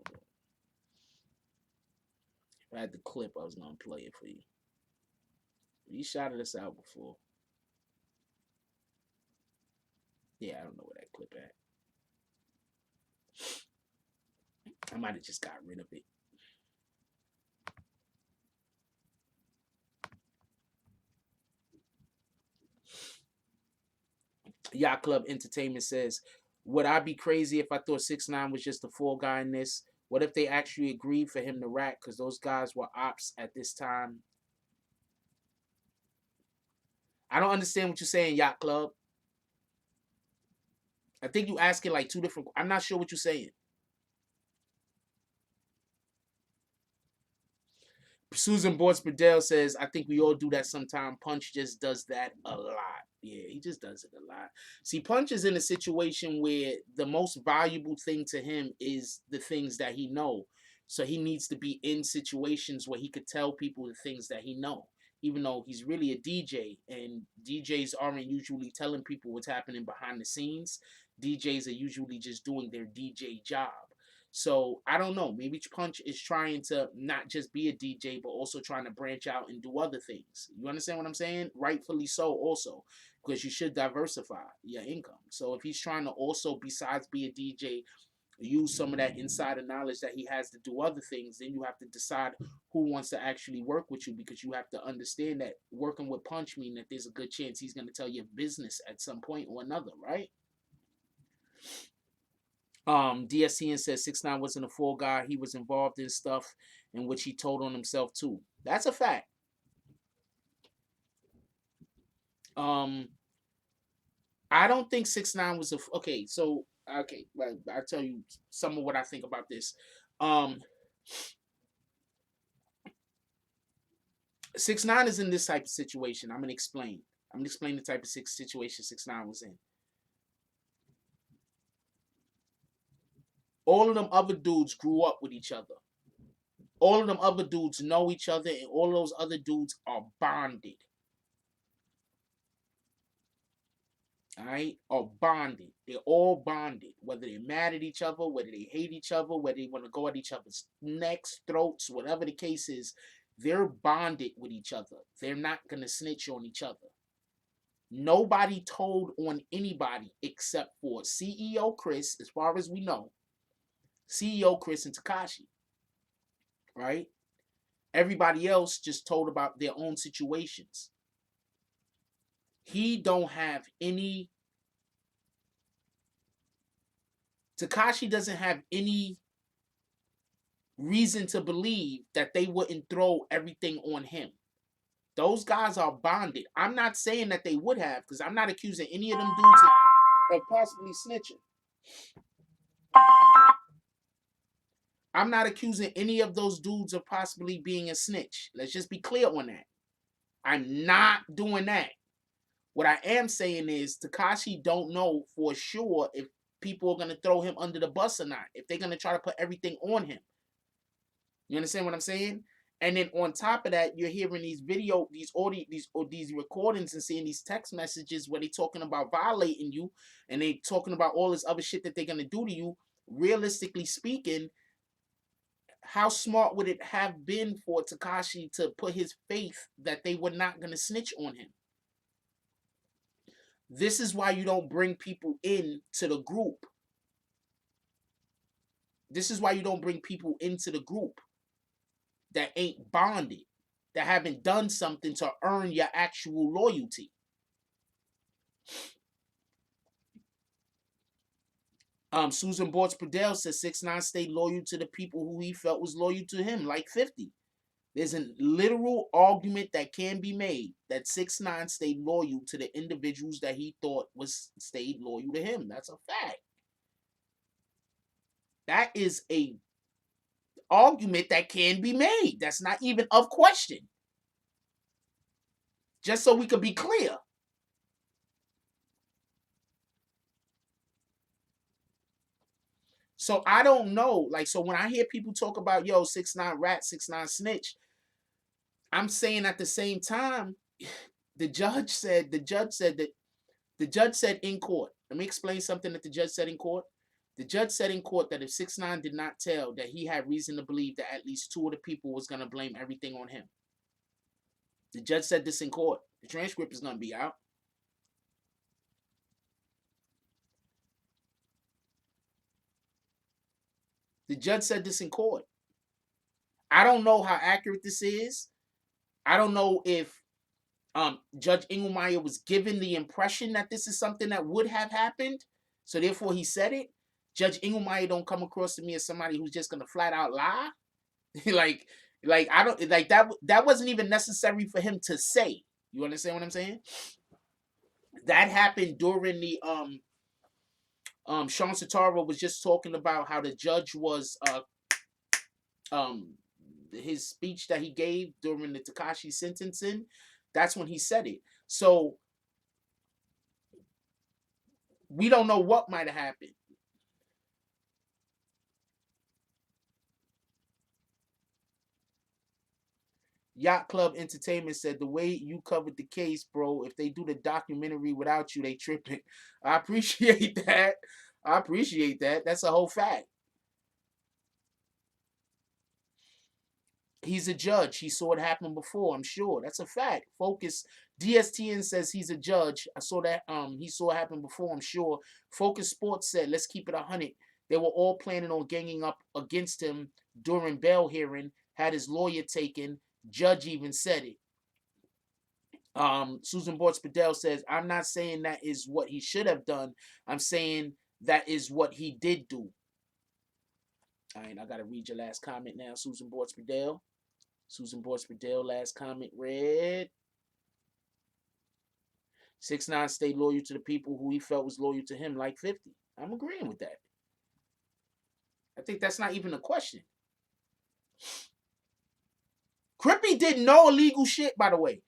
If I had the clip, I was gonna play it for you. He shouted us out before. Yeah, I don't know where that clip at. I might have just got rid of it. Yacht Club Entertainment says, would I be crazy if I thought 6ix9ine was just a fall guy in this? What if they actually agreed for him to rap because those guys were ops at this time? I don't understand what you're saying, Yacht Club. I think you asking like two different. I'm not sure what you're saying. Susan Bortz-Bradell says, I think we all do that sometime. Punch just does that a lot. Yeah, he just does it a lot. See, Punch is in a situation where the most valuable thing to him is the things that he know. So he needs to be in situations where he could tell people the things that he know. Even though he's really a DJ, and DJs aren't usually telling people what's happening behind the scenes. DJs are usually just doing their DJ job. So I don't know. Maybe Punch is trying to not just be a DJ, but also trying to branch out and do other things. You understand what I'm saying? Rightfully so, also, because you should diversify your income. So if he's trying to also, besides be a DJ, use some of that insider knowledge that he has to do other things, then you have to decide who wants to actually work with you, because you have to understand that working with Punch means that there's a good chance he's going to tell you business at some point or another, right? DSCN says 6ix9ine wasn't a fall guy. He was involved in stuff in which he told on himself too. That's a fact. Um, I don't think 6ix9ine was a okay. So okay, I'll tell you some of what I think about this. Um, 6ix9ine is in this type of situation. I'm gonna explain. I'm gonna explain the type of situation 6ix9ine was in. All of them other dudes grew up with each other. All of them other dudes know each other, and all those other dudes are bonded. All right, are bonded. They're all bonded. Whether they're mad at each other, whether they hate each other, whether they want to go at each other's necks, throats, whatever the case is, they're bonded with each other. They're not gonna snitch on each other. Nobody told on anybody except for CEO Chris, as far as we know. CEO Chris and Tekashi, right? Everybody else just told about their own situations. He don't have any. Tekashi doesn't have any reason to believe that they wouldn't throw everything on him. Those guys are bonded. I'm not saying that they would have, because I'm not accusing any of them dudes of possibly snitching. I'm not accusing any of those dudes of possibly being a snitch. Let's just be clear on that. I'm not doing that. What I am saying is Tekashi don't know for sure if people are gonna throw him under the bus or not. If they're gonna try to put everything on him. You understand what I'm saying? And then on top of that, you're hearing these video, these audio, these recordings, and seeing these text messages where they talking about violating you, and they talking about all this other shit that they're gonna do to you. Realistically speaking, how smart would it have been for Tekashi to put his faith that they were not going to snitch on him? This is why you don't bring people in to the group. This is why you don't bring people into the group that ain't bonded, that haven't done something to earn your actual loyalty. Susan Bortz Pradell says 6ix9ine stayed loyal to the people who he felt was loyal to him, like 50. There's a literal argument that can be made that 6ix9ine stayed loyal to the individuals that he thought was stayed loyal to him. That's a fact. That is a argument that can be made. That's not even of question. Just so we could be clear. So I don't know. Like, so when I hear people talk about, yo, 6ix9ine rat, 6ix9ine snitch, I'm saying at the same time, the judge said in court. Let me explain something that the judge said in court. The judge said in court that if 6ix9ine did not tell, that he had reason to believe that at least 2 of the people was going to blame everything on him. The judge said this in court. The transcript is going to be out. The judge said this in court. I don't know how accurate this is. I don't know if Judge Engelmeyer was given the impression that this is something that would have happened, so therefore he said it. Judge Engelmeyer don't come across to me as somebody who's just gonna flat out lie. like I don't like that. That wasn't even necessary for him to say. You understand what I'm saying? That happened during the Sean Satara was just talking about how the judge was his speech that he gave during the Tekashi sentencing. That's when he said it. So we don't know what might have happened. Yacht Club Entertainment said, the way you covered the case, bro, if they do the documentary without you, they tripping. I appreciate that. I appreciate that. That's a whole fact. He's a judge. He saw it happen before, I'm sure. That's a fact. Focus. DSTN says he's a judge. I saw that he saw it happen before, I'm sure. Focus Sports said, let's keep it 100. They were all planning on ganging up against him during bail hearing, had his lawyer taken. Judge even said it. Susan Bortz Padell says, I'm not saying that is what he should have done. I'm saying that is what he did do. All right, I got to read your last comment now, Susan Bortz Padell. Susan Bortz Padell, last comment read. 6ix9ine stayed loyal to the people who he felt was loyal to him, like 50. I'm agreeing with that. I think that's not even a question. Crippy did no illegal shit, by the way.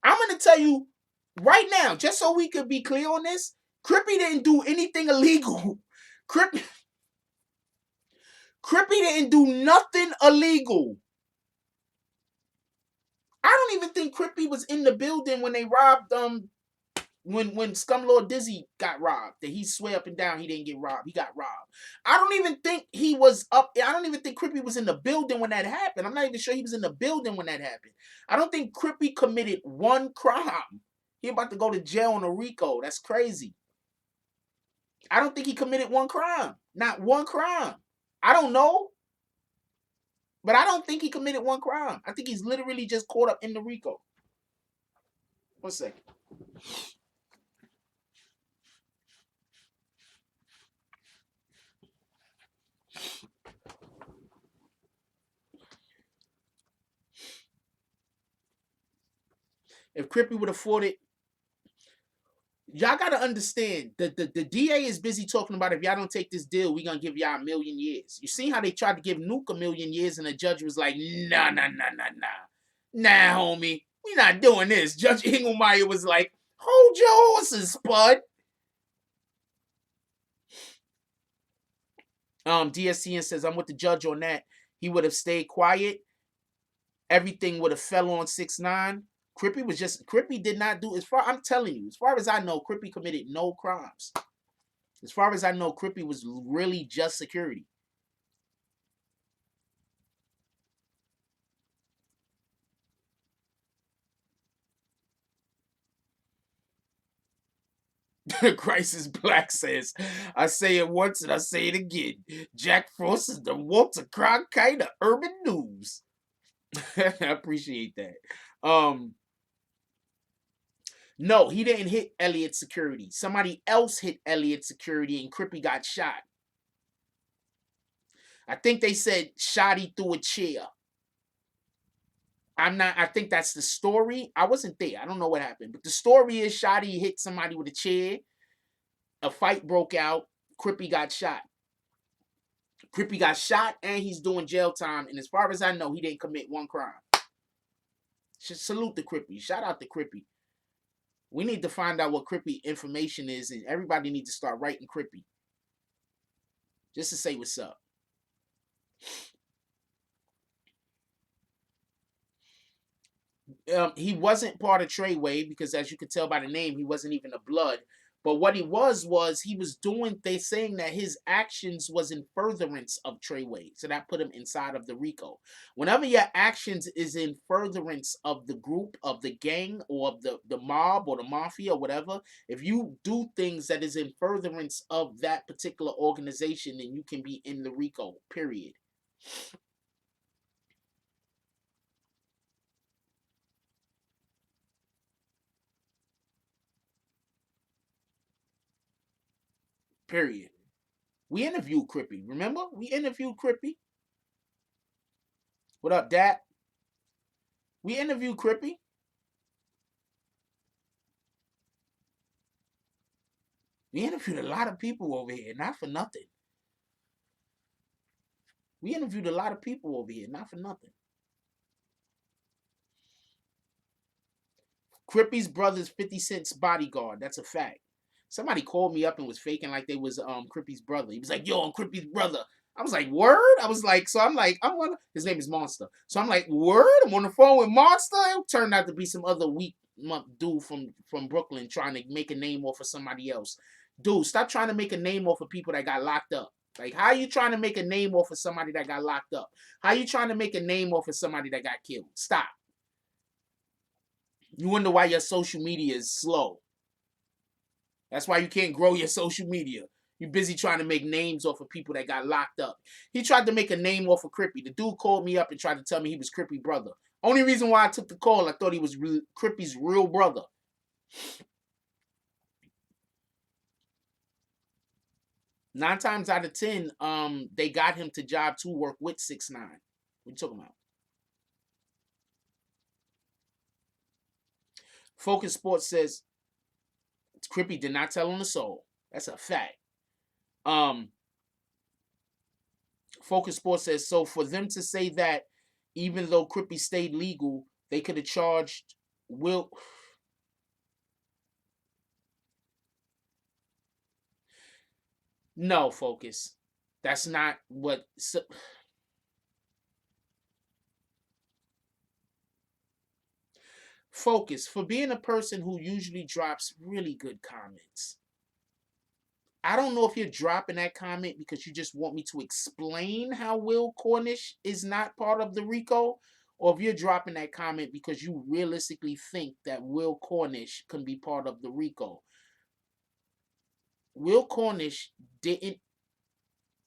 I'm going to tell you right now, just so we could be clear on this, Crippy didn't do anything illegal. Crippy didn't do nothing illegal. I don't even think Crippy was in the building when they robbed when Scumlord Dizzy got robbed. That he swear up and down he didn't get robbed. He got robbed. I don't even think he was up. I don't even think Crippy was in the building when that happened. I'm not even sure he was in the building when that happened. I don't think Crippy committed one crime. He about to go to jail on a RICO. That's crazy. I don't think he committed one crime. Not one crime. I don't know. But I don't think he committed one crime. I think he's literally just caught up in the RICO. 1 second. If Crippy would afford it, y'all got to understand that the DA is busy talking about if y'all don't take this deal, we're going to give y'all 1 million years. You see how they tried to give Nuke 1 million years and the judge was like, nah. Nah, homie, we not doing this. Judge Engelmeyer was like, hold your horses, Spud. DSCN says, I'm with the judge on that. He would have stayed quiet. Everything would have fell on 6ix9ine. Crippy did not do, I'm telling you, as far as I know, Crippy committed no crimes. As far as I know, Crippy was really just security. Crisis Black says, I say it once and I say it again. Jack Frost is the Walter Cronkite of urban news. I appreciate that. No, he didn't hit Elliot's security. Somebody else hit Elliot's security and Crippy got shot. I think they said Shotty through a chair. I think that's the story. I wasn't there. I don't know what happened. But the story is Shotty hit somebody with a chair. A fight broke out. Crippy got shot. Crippy got shot and he's doing jail time. And as far as I know, he didn't commit one crime. Should salute the Crippy. Shout out to Crippy. We need to find out what Crippy information is, and everybody needs to start writing Crippy. Just to say what's up. He wasn't part of Treyway because, as you could tell by the name, he wasn't even a blood. But what he was he was doing, they saying that his actions was in furtherance of Treyway. So that put him inside of the RICO. Whenever your actions is in furtherance of the group, of the gang, or of the mob or the mafia or whatever, if you do things that is in furtherance of that particular organization, then you can be in the RICO, period. Period. We interviewed Crippy. Remember? We interviewed Crippy. What up, Dad? We interviewed Crippy. We interviewed a lot of people over here, not for nothing. We interviewed a lot of people over here, not for nothing. Crippy's brother's 50 Cent's bodyguard. That's a fact. Somebody called me up and was faking like they was Crippy's brother. He was like, yo, I'm Crippy's brother. I was like, word? I was like, so I'm like, his name is Monster. So I'm like, word? I'm on the phone with Monster? It turned out to be some other weak dude from Brooklyn trying to make a name off of somebody else. Dude, stop trying to make a name off of people that got locked up. Like, how are you trying to make a name off of somebody that got locked up? How are you trying to make a name off of somebody that got killed? Stop. You wonder why your social media is slow. That's why you can't grow your social media. You're busy trying to make names off of people that got locked up. He tried to make a name off of Crippy. The dude called me up and tried to tell me he was Crippy's brother. Only reason why I took the call, I thought he was Crippy's real brother. 9 times out of 10, they got him to job to work with 6ix9ine. What you talking about? Focus Sports says Crippy did not tell on the soul. That's a fact. Focus Sports says, so for them to say that even though Crippy stayed legal, they could have charged Will. No, Focus. That's not what. Focus, for being a person who usually drops really good comments, I don't know if you're dropping that comment because you just want me to explain how Will Cornish is not part of the RICO, or if you're dropping that comment because you realistically think that Will Cornish can be part of the RICO. Will Cornish didn't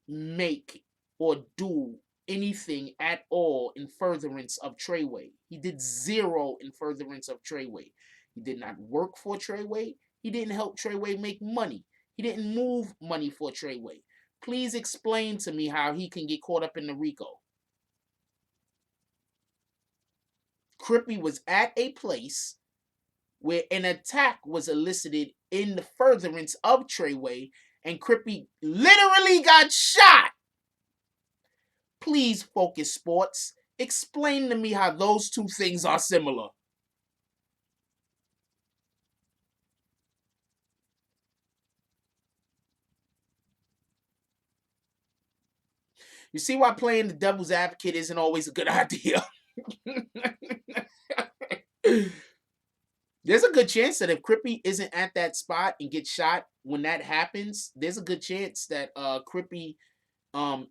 make or do anything at all in furtherance of Treyway. He did zero in furtherance of Treyway. He did not work for Treyway. He didn't help Treyway make money. He didn't move money for Treyway. Please explain to me how he can get caught up in the RICO. Crippy was at a place where an attack was elicited in the furtherance of Treyway, and Crippy literally got shot. Please, Focus Sports, explain to me how those two things are similar. You see why playing the devil's advocate isn't always a good idea? There's a good chance that if Crippy isn't at that spot and gets shot when that happens, there's a good chance that Crippy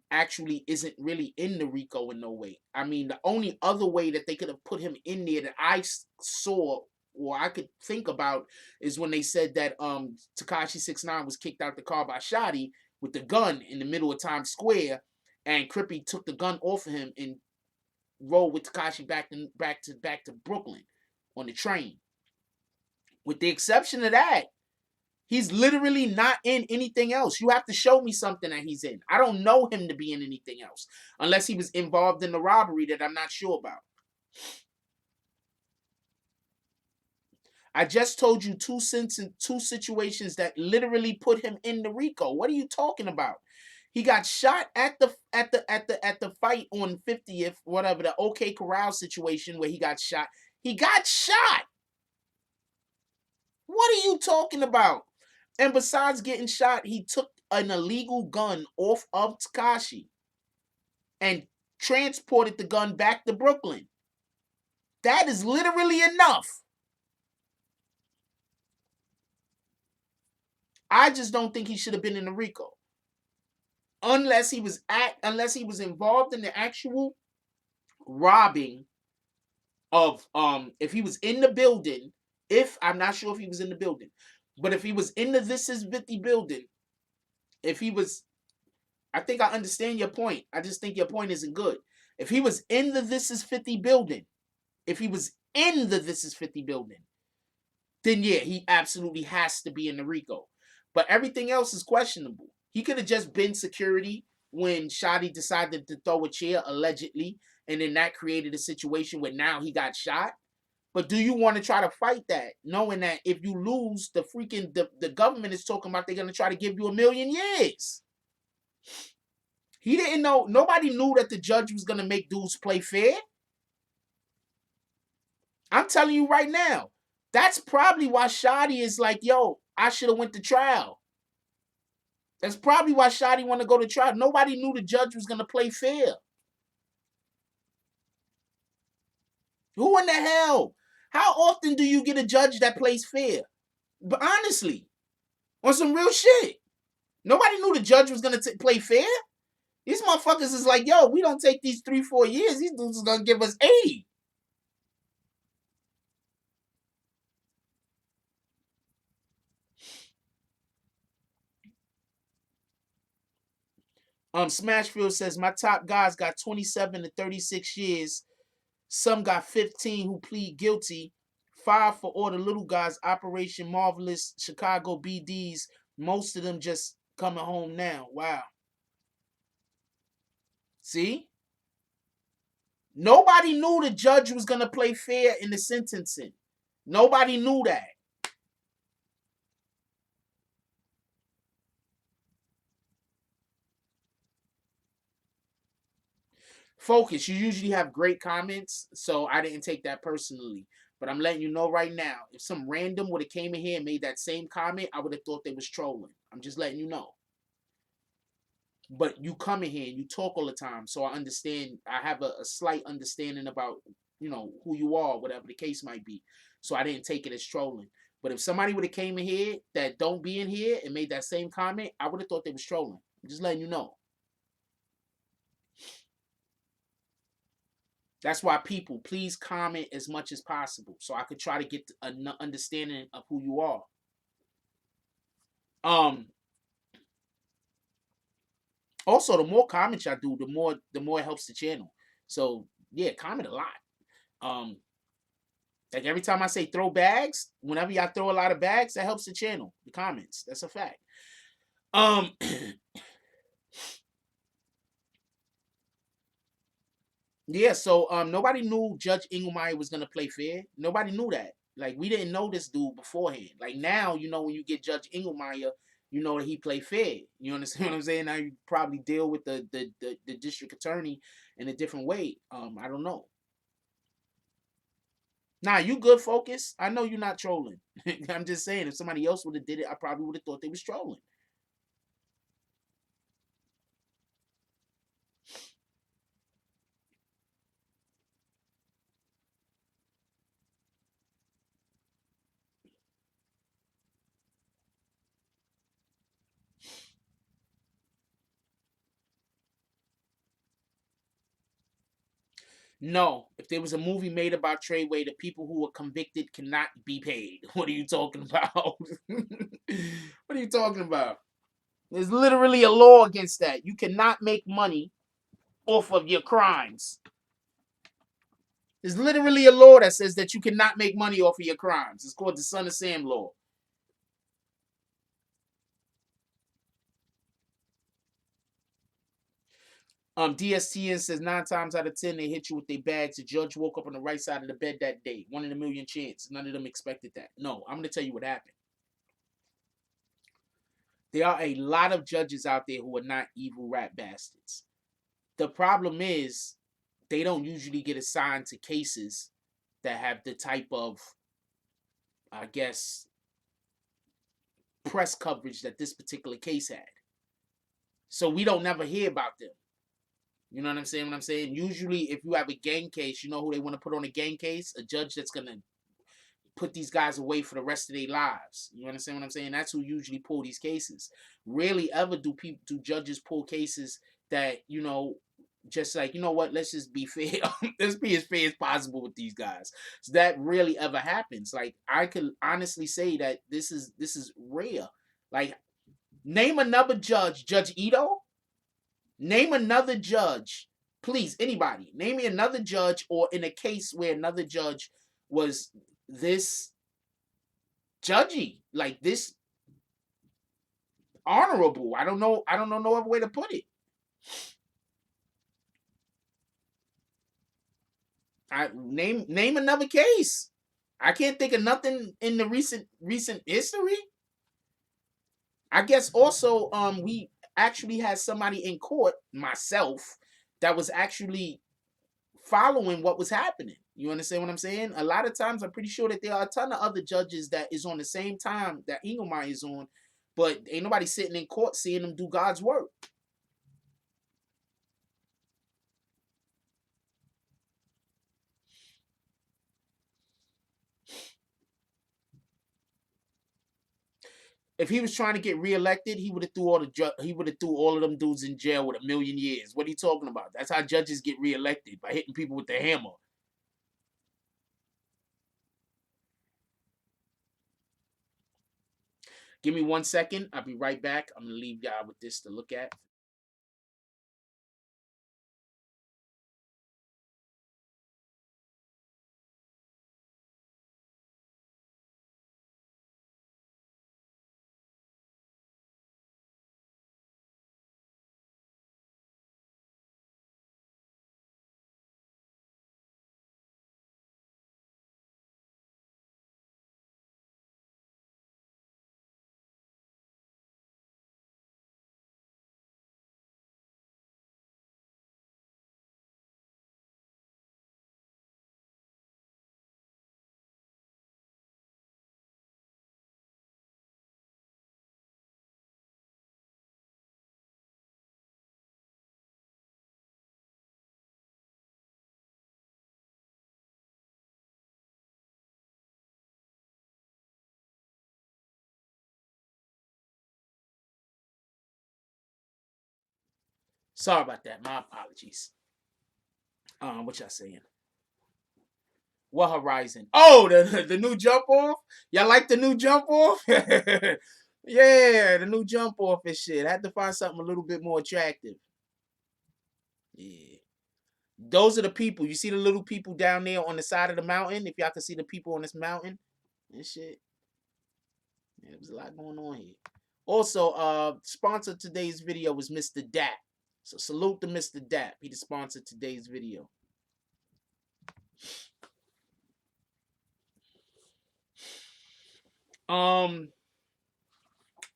actually isn't really in the RICO in no way. I mean, the only other way that they could have put him in there that I saw or I could think about is when they said that Tekashi 6ix9ine was kicked out the car by Shotty with the gun in the middle of Times Square, and Crippy took the gun off of him and rode with Tekashi back to Brooklyn on the train. With the exception of that, he's literally not in anything else. You have to show me something that he's in. I don't know him to be in anything else, unless he was involved in the robbery that I'm not sure about. I just told you two situations that literally put him in the RICO. What are you talking about? He got shot at the fight on 50th, whatever, the OK Corral situation where he got shot. He got shot. What are you talking about? And besides getting shot, he took an illegal gun off of Tekashi and transported the gun back to Brooklyn. That is literally enough. I just don't think he should have been in the RICO. Unless he was involved in the actual robbing of if he was in the building, if I'm not sure if he was in the building, but if he was in the This Is 50 building, if he was, I think I understand your point. I just think your point isn't good. If he was in the This Is 50 building, then yeah, he absolutely has to be in the RICO. But everything else is questionable. He could have just been security when Shotty decided to throw a chair, allegedly, and then that created a situation where now he got shot. But do you want to try to fight that, knowing that if you lose, the government is talking about they're going to try to give you 1,000,000 years? He didn't know. Nobody knew that the judge was going to make dudes play fair. I'm telling you right now. That's probably why Shotty is like, yo, I should have went to trial. That's probably why Shotty want to go to trial. Nobody knew the judge was going to play fair. Who in the hell? How often do you get a judge that plays fair? But honestly, on some real shit. Nobody knew the judge was going to play fair. These motherfuckers is like, yo, we don't take these 3-4 years. These dudes are going to give us 80. Smashfield says, my top guys got 27 to 36 years. Some got 15 who plead guilty. 5 for all the little guys. Operation Marvelous, Chicago BDs. Most of them just coming home now. Wow. See? Nobody knew the judge was going to play fair in the sentencing. Nobody knew that. Focus, you usually have great comments, so I didn't take that personally. But I'm letting you know right now, if some random would have came in here and made that same comment, I would have thought they was trolling. I'm just letting you know. But you come in here and you talk all the time, so I understand. I have a slight understanding about, who you are, whatever the case might be. So I didn't take it as trolling. But if somebody would have came in here that don't be in here and made that same comment, I would have thought they was trolling. I'm just letting you know. That's why people, please comment as much as possible so I could try to get an understanding of who you are. Also, the more comments I do, the more it helps the channel. So yeah, comment a lot. Like every time I say throw bags, whenever y'all throw a lot of bags, that helps the channel. The comments, that's a fact. Yeah, so nobody knew Judge Engelmeyer was gonna play fair. Nobody knew that. Like we didn't know this dude beforehand. Like now, when you get Judge Engelmeyer, you know that he play fair. You understand what I'm saying? Now you probably deal with the district attorney in a different way. I don't know. Nah, you good, Focus. I know you're not trolling. I'm just saying, if somebody else would have did it, I probably would have thought they was trolling. No, if there was a movie made about Treyway, the people who were convicted cannot be paid. What are you talking about? What are you talking about? There's literally a law against that. You cannot make money off of your crimes. There's literally a law that says that you cannot make money off of your crimes. It's called the Son of Sam law. DSTN says 9 times out of 10 they hit you with their bags. The judge woke up on the right side of the bed that day. 1 in a million chance. None of them expected that. No, I'm going to tell you what happened. There are a lot of judges out there who are not evil rat bastards. The problem is they don't usually get assigned to cases that have the type of, I guess, press coverage that this particular case had. So we don't never hear about them. You know what I'm saying? What I'm saying? Usually, if you have a gang case, you know who they want to put on a gang case? A judge that's going to put these guys away for the rest of their lives. You understand what I'm saying? That's who usually pull these cases. Rarely ever do judges pull cases that, you know, just like, you know what, let's just be fair. Let's be as fair as possible with these guys. So that rarely ever happens. Like, I can honestly say that this is rare. Like, name another judge, Judge Ito. Name another judge, please, anybody. Name me another judge, or in a case where another judge was this judgy, like this honorable. I don't know no other way to put it. Name another case. I can't think of nothing in the recent history. I guess also we actually had somebody in court, myself, that was actually following what was happening. You understand what I'm saying? A lot of times I'm pretty sure that there are a ton of other judges that is on the same time that N.O.R.E is on, but ain't nobody sitting in court seeing them do God's work. If he was trying to get reelected, he would have threw all of them dudes in jail with 1,000,000 years. What are you talking about? That's how judges get reelected, by hitting people with the hammer. Give me 1 second. I'll be right back. I'm gonna leave y'all with this to look at. Sorry about that. My apologies. What y'all saying? What Horizon? Oh, the new jump off. Y'all like the new jump off? Yeah, the new jump off and shit. I had to find something a little bit more attractive. Yeah. Those are the people. You see the little people down there on the side of the mountain? If y'all can see the people on this mountain and shit. Yeah, there's a lot going on here. Also, sponsor today's video was Mr. Dap. So salute to Mr. Dap. He the sponsor today's video.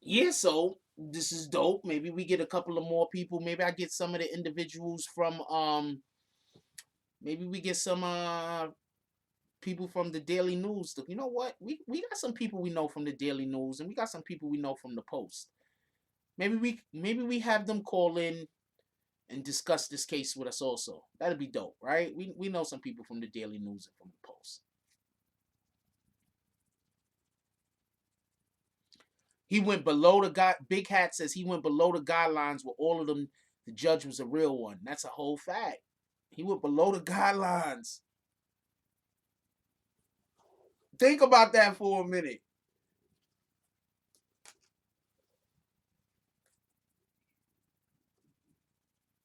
Yeah, so this is dope. Maybe we get a couple of more people. Maybe I get some of the individuals from maybe we get some people from the Daily News. You know what? We got some people we know from the Daily News, and we got some people we know from the Post. Maybe we have them call in and discuss this case with us also. That'd be dope, right? We know some people from the Daily News and from the Post. He went below the guy. Big Hat says he went below the guidelines with all of them. The judge was a real one. That's a whole fact. He went below the guidelines. Think about that for a minute.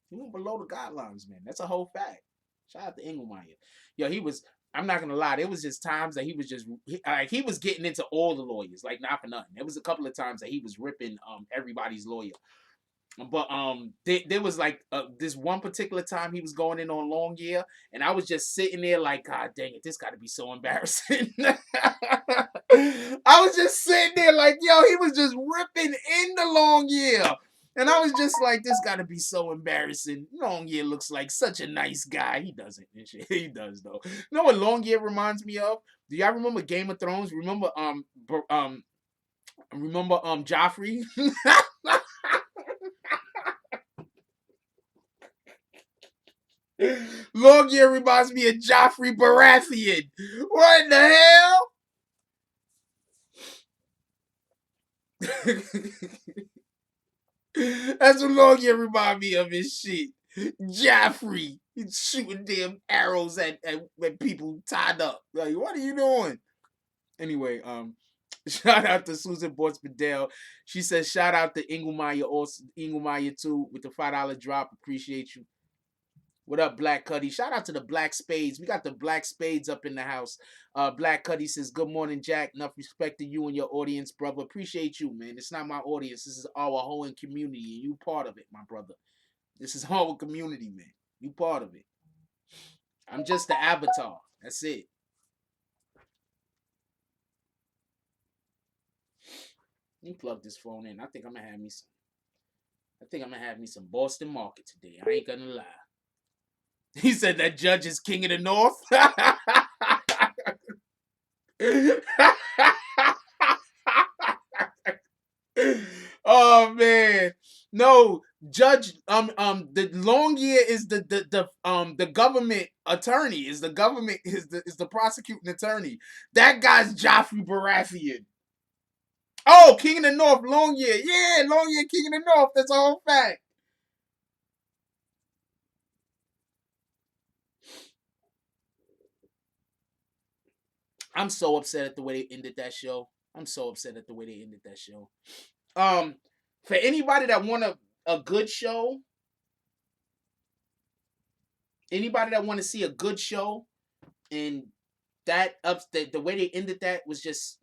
He went below the guidelines, man. That's a whole fact. Shout out to Engelmeyer. Yo, he was. I'm not gonna lie. There was just times that he was just he was getting into all the lawyers, like not for nothing. There was a couple of times that he was ripping everybody's lawyer. But there was like this one particular time he was going in on Long Year, and I was just sitting there like, God dang it, this got to be so embarrassing. I was just sitting there like, yo, he was just ripping in the Long Year. And I was just like, this got to be so embarrassing. Long Year looks like such a nice guy. He doesn't. He does though. You know what Long Year reminds me of? Do y'all remember Game of Thrones? Remember Joffrey? Long Year reminds me of Joffrey Baratheon. What in the hell? That's what Long Year reminds me of his shit. Joffrey. He's shooting damn arrows at people tied up. Like, what are you doing? Anyway, shout out to Susan Bortz-Bedell. She says, shout out to Engelmeyer also, Engelmeyer too, with the $5 drop. Appreciate you. What up, Black Cuddy? Shout out to the Black Spades. We got the Black Spades up in the house. Black Cuddy says, good morning, Jack. Enough respect to you and your audience, brother. Appreciate you, man. It's not my audience. This is our whole community. You part of it, my brother. This is our community, man. You part of it. I'm just the avatar. That's it. Let me plug this phone in. I think I'm gonna have me some Boston Market today. I ain't gonna lie. He said that Judge is king of the North. Oh man, no, Judge. The Long Year is the government attorney. Is the prosecuting attorney. That guy's Joffrey Baratheon. Oh, King of the North, Long Year. Yeah, Long Year, King of the North. That's a whole fact. I'm so upset at the way they ended that show. For anybody that want a good show, anybody that want to see a good show, and the way they ended that was just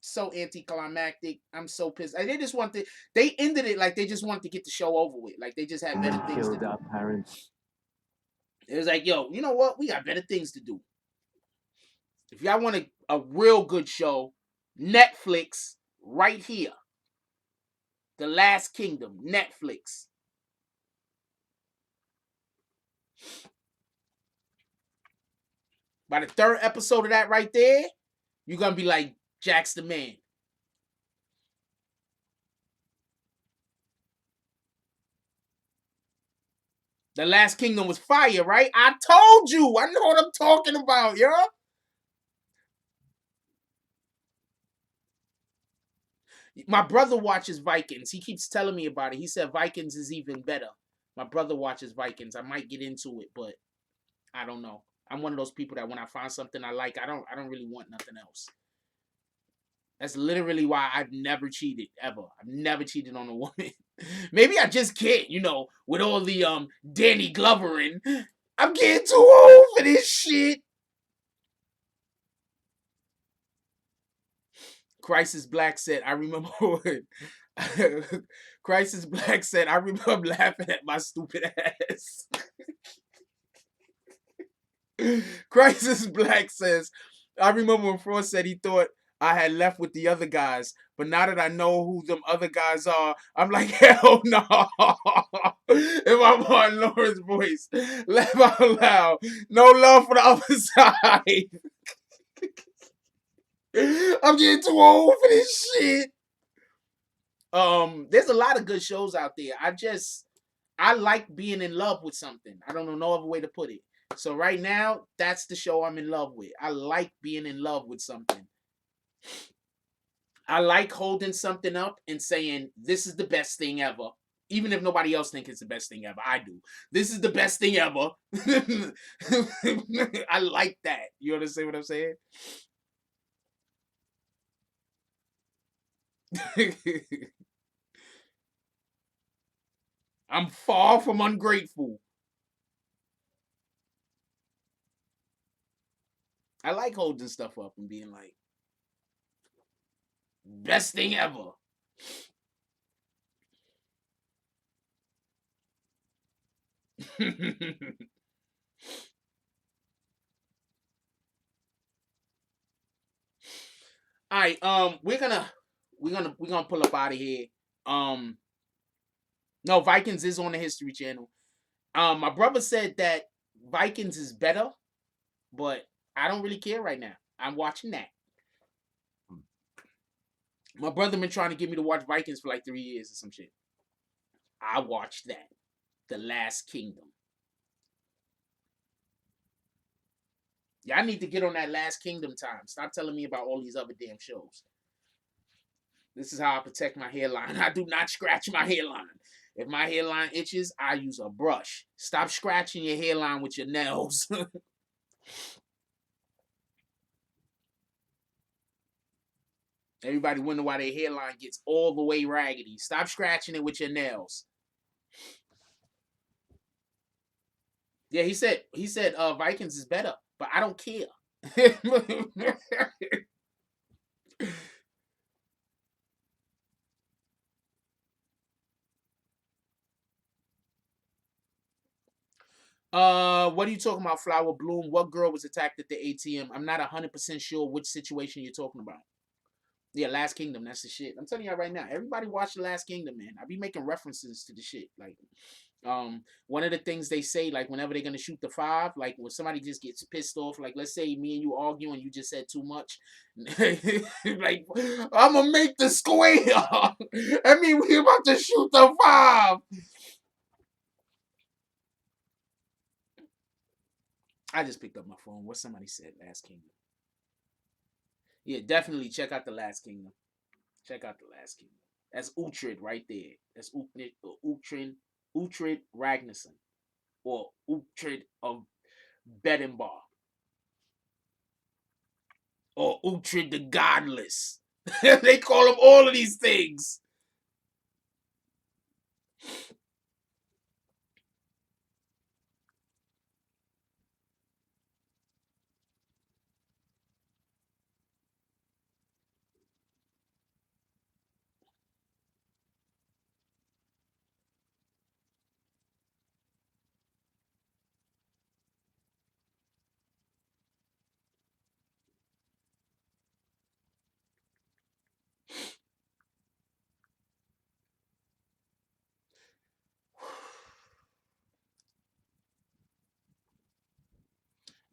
so anticlimactic. I'm so pissed. They ended it like they just wanted to get the show over with. Like they just had better things to do. Our parents. It was like, yo, you know what? We got better things to do. If y'all want a real good show, Netflix, right here. The Last Kingdom, Netflix. By the third episode of that right there, you're going to be like, Jack's the man. The Last Kingdom was fire, right? I told you. I know what I'm talking about, yo. My brother watches Vikings. He keeps telling me about it. He said Vikings is even better. My brother watches Vikings. I might get into it, but I don't know. I'm one of those people that when I find something I like, I don't really want nothing else. That's literally why I've never cheated, ever. I've never cheated on a woman. Maybe I just can't, with all the Danny Glover and I'm getting too old for this shit. Crisis Black said, I remember when Crisis Black said, I remember laughing at my stupid ass. Crisis Black says, I remember when Frost said he thought I had left with the other guys, but now that I know who them other guys are, I'm like, hell no. In my Martin Lawrence voice, laugh out loud. No love for the other side. I'm getting too old for this shit. There's a lot of good shows out there. I like being in love with something. I don't know no other way to put it. So right now, that's the show I'm in love with. I like being in love with something. I like holding something up and saying, this is the best thing ever. Even if nobody else thinks it's the best thing ever, I do. This is the best thing ever. I like that. You understand what I'm saying? I'm far from ungrateful. I like holding stuff up and being like, best thing ever. All right, we're gonna pull up out of here. No, Vikings is on the History Channel. My brother said that Vikings is better, but I don't really care right now. I'm watching that. My brother been trying to get me to watch Vikings for like 3 years or some shit. I watched that. The Last Kingdom. Y'all need to get on that Last Kingdom time. Stop telling me about all these other damn shows. This is how I protect my hairline. I do not scratch my hairline. If my hairline itches, I use a brush. Stop scratching your hairline with your nails. Everybody wonder why their hairline gets all the way raggedy. Stop scratching it with your nails. Yeah, he said Vikings is better, but I don't care. What are you talking about, Flower Bloom? What girl was attacked at the ATM? I'm not 100% sure which situation you're talking about. Yeah, Last Kingdom, that's the shit. I'm telling y'all right now, everybody watch The Last Kingdom, man. I be making references to the shit. Like, one of the things they say, like, whenever they're gonna shoot the 5, like when somebody just gets pissed off, like let's say me and you argue and you just said too much, like I'm gonna make the square. I mean, we about to shoot the 5. I just picked up my phone. What somebody said, Last Kingdom. Yeah, definitely check out The Last Kingdom. Check out The Last Kingdom. That's Uhtred right there. That's Uhtred Ragnarsson. Or Uhtred of Bedinbar. Or Uhtred the Godless. They call him all of these things.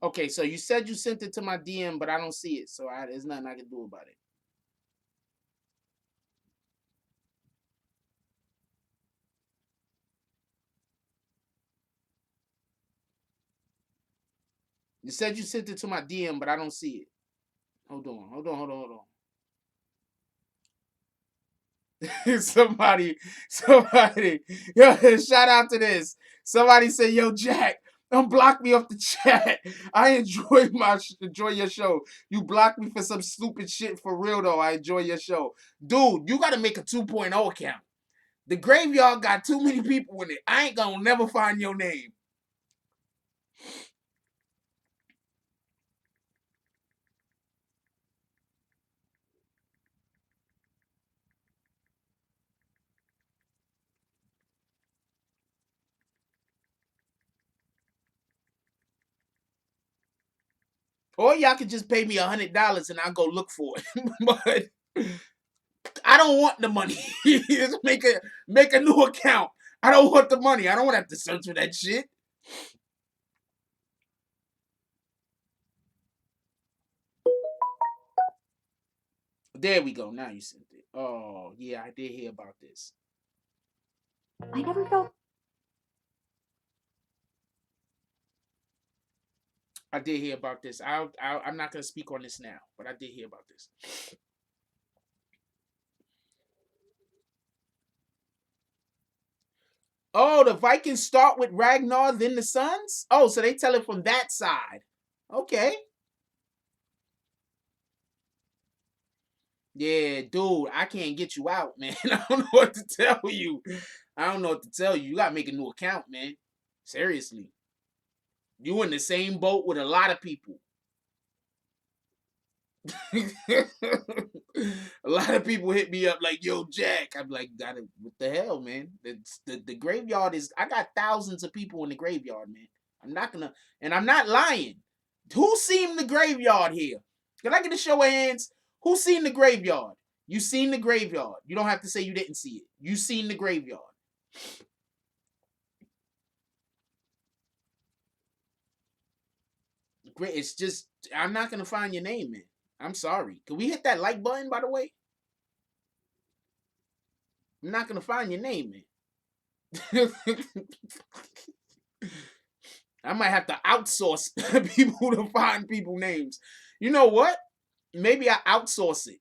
Okay, so you said you sent it to my DM, but I don't see it, so there's nothing I can do about it. You said you sent it to my DM, but I don't see it. Hold on. somebody, yo, shout out to this. Somebody said, "Yo, Jack, don't block me off the chat. I enjoy your show. You blocked me for some stupid shit. For real though, I enjoy your show, dude. You got to make a 2.0 account. The graveyard got too many people in it. I ain't gonna never find your name." Or y'all could just pay me $100 and I'll go look for it. But I don't want the money. Just make a new account. I don't want the money. I don't want to have to search for that shit. There we go. Now you sent it. Oh yeah, I did hear about this.
I never felt.
I did hear about this. I'm not gonna speak on this now, but I did hear about this. Oh, the Vikings start with Ragnar, then the Suns? Oh, so they tell it from that side. Okay. Yeah, dude, I can't get you out, man. I don't know what to tell you. I don't know what to tell you. You gotta make a new account, man. Seriously. You in the same boat with a lot of people. A lot of people hit me up like, yo, Jack. I'm like, what the hell, man? The graveyard is, I got thousands of people in the graveyard, man. I'm not gonna, and I'm not lying. Who's seen the graveyard here? Can I get a show of hands? Who's seen the graveyard? You seen the graveyard. You don't have to say you didn't see it. You seen the graveyard. Great. It's just, I'm not gonna find your name, man. I'm sorry. Can we hit that like button, by the way? I'm not gonna find your name, man. I might have to outsource people to find people names. You know what? Maybe I outsource it,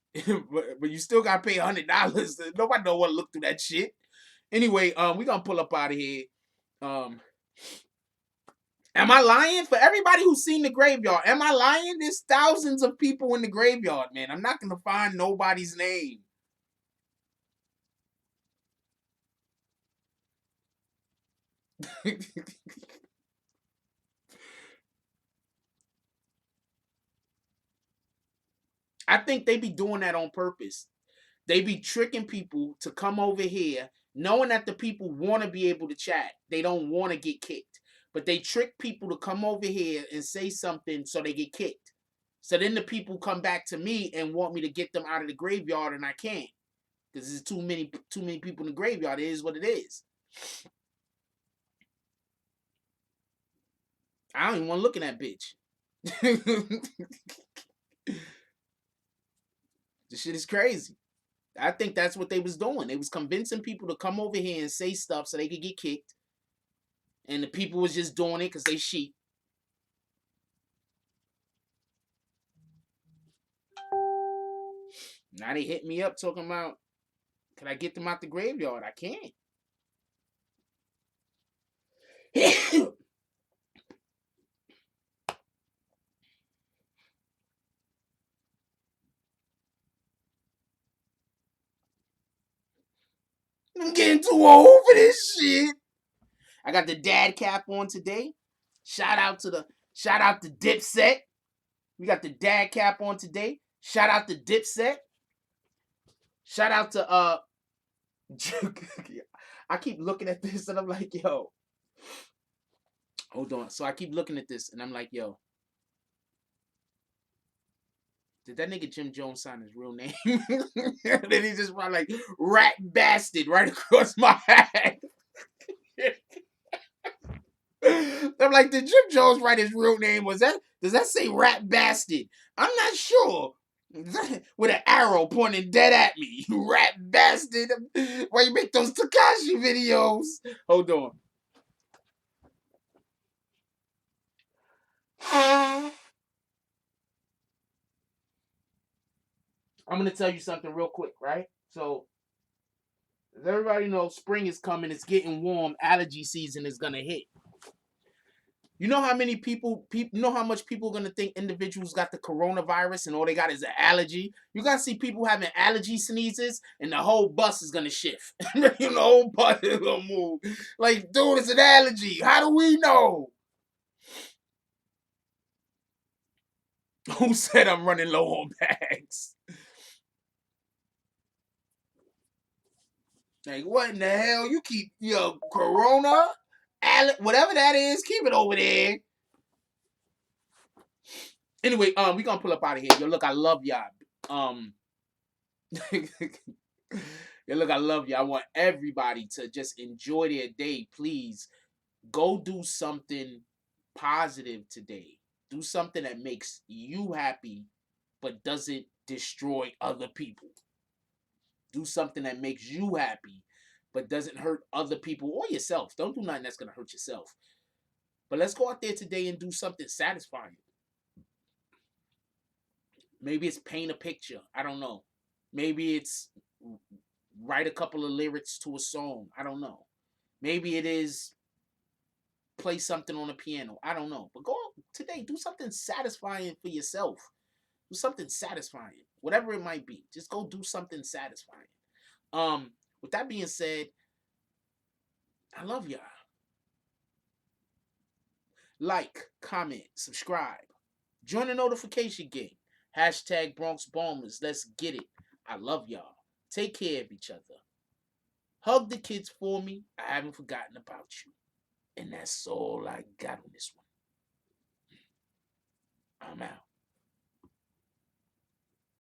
but you still gotta pay $100. Nobody know what to look through that shit. Anyway, we gonna pull up out of here. Am I lying? For everybody who's seen the graveyard, am I lying? There's thousands of people in the graveyard, man. I'm not gonna find nobody's name. I think they be doing that on purpose. They be tricking people to come over here, knowing that the people want to be able to chat. They don't want to get kicked. But they trick people to come over here and say something so they get kicked. So then the people come back to me and want me to get them out of the graveyard, and I can't. Because there's too many people in the graveyard. It is what it is. I don't even want to look at that bitch. This shit is crazy. I think that's what they was doing. They was convincing people to come over here and say stuff so they could get kicked. And the people was just doing it because they sheep. Now they hit me up talking about, can I get them out the graveyard? I can't. I'm getting too old for this shit. I got the dad cap on today. Shout out to Dipset. We got the dad cap on today. Shout out to Dipset. Shout out to I keep looking at this and I'm like, yo. Hold on. So I keep looking at this and I'm like, yo. Did that nigga Jim Jones sign his real name? And then he just wrote like rat bastard right across my head. I'm like, did Jim Jones write his real name? Does that say rat bastard? I'm not sure. With an arrow pointing dead at me. You rat bastard. Why you make those Tekashi videos? Hold on. I'm going to tell you something real quick, right? So, as everybody knows, spring is coming. It's getting warm. Allergy season is going to hit. You know how many people, you know how much people are going to think individuals got the coronavirus and all they got is an allergy? You got to see people having allergy sneezes and the whole bus is going to shift. The whole bus is going to move. Like, dude, it's an allergy. How do we know? Who said I'm running low on bags? Like, what in the hell? You keep your corona, whatever that is, keep it over there. Anyway, we gonna pull up out of here. Yo, look, I love y'all. Yo, look, I love you. I want everybody to just enjoy their day. Please go do something positive today. Do something that makes you happy, but doesn't destroy other people. Do something that makes you happy, but doesn't hurt other people or yourself. Don't do nothing that's gonna hurt yourself. But let's go out there today and do something satisfying. Maybe it's paint a picture. I don't know. Maybe it's write a couple of lyrics to a song. I don't know. Maybe it is play something on the piano. I don't know. But go today, do something satisfying for yourself. Do something satisfying. Whatever it might be. Just go do something satisfying. With that being said, I love y'all. Like, comment, subscribe. Join the notification game. Hashtag Bronx Bombers. Let's get it. I love y'all. Take care of each other. Hug the kids for me. I haven't forgotten about you. And that's all I got on this one.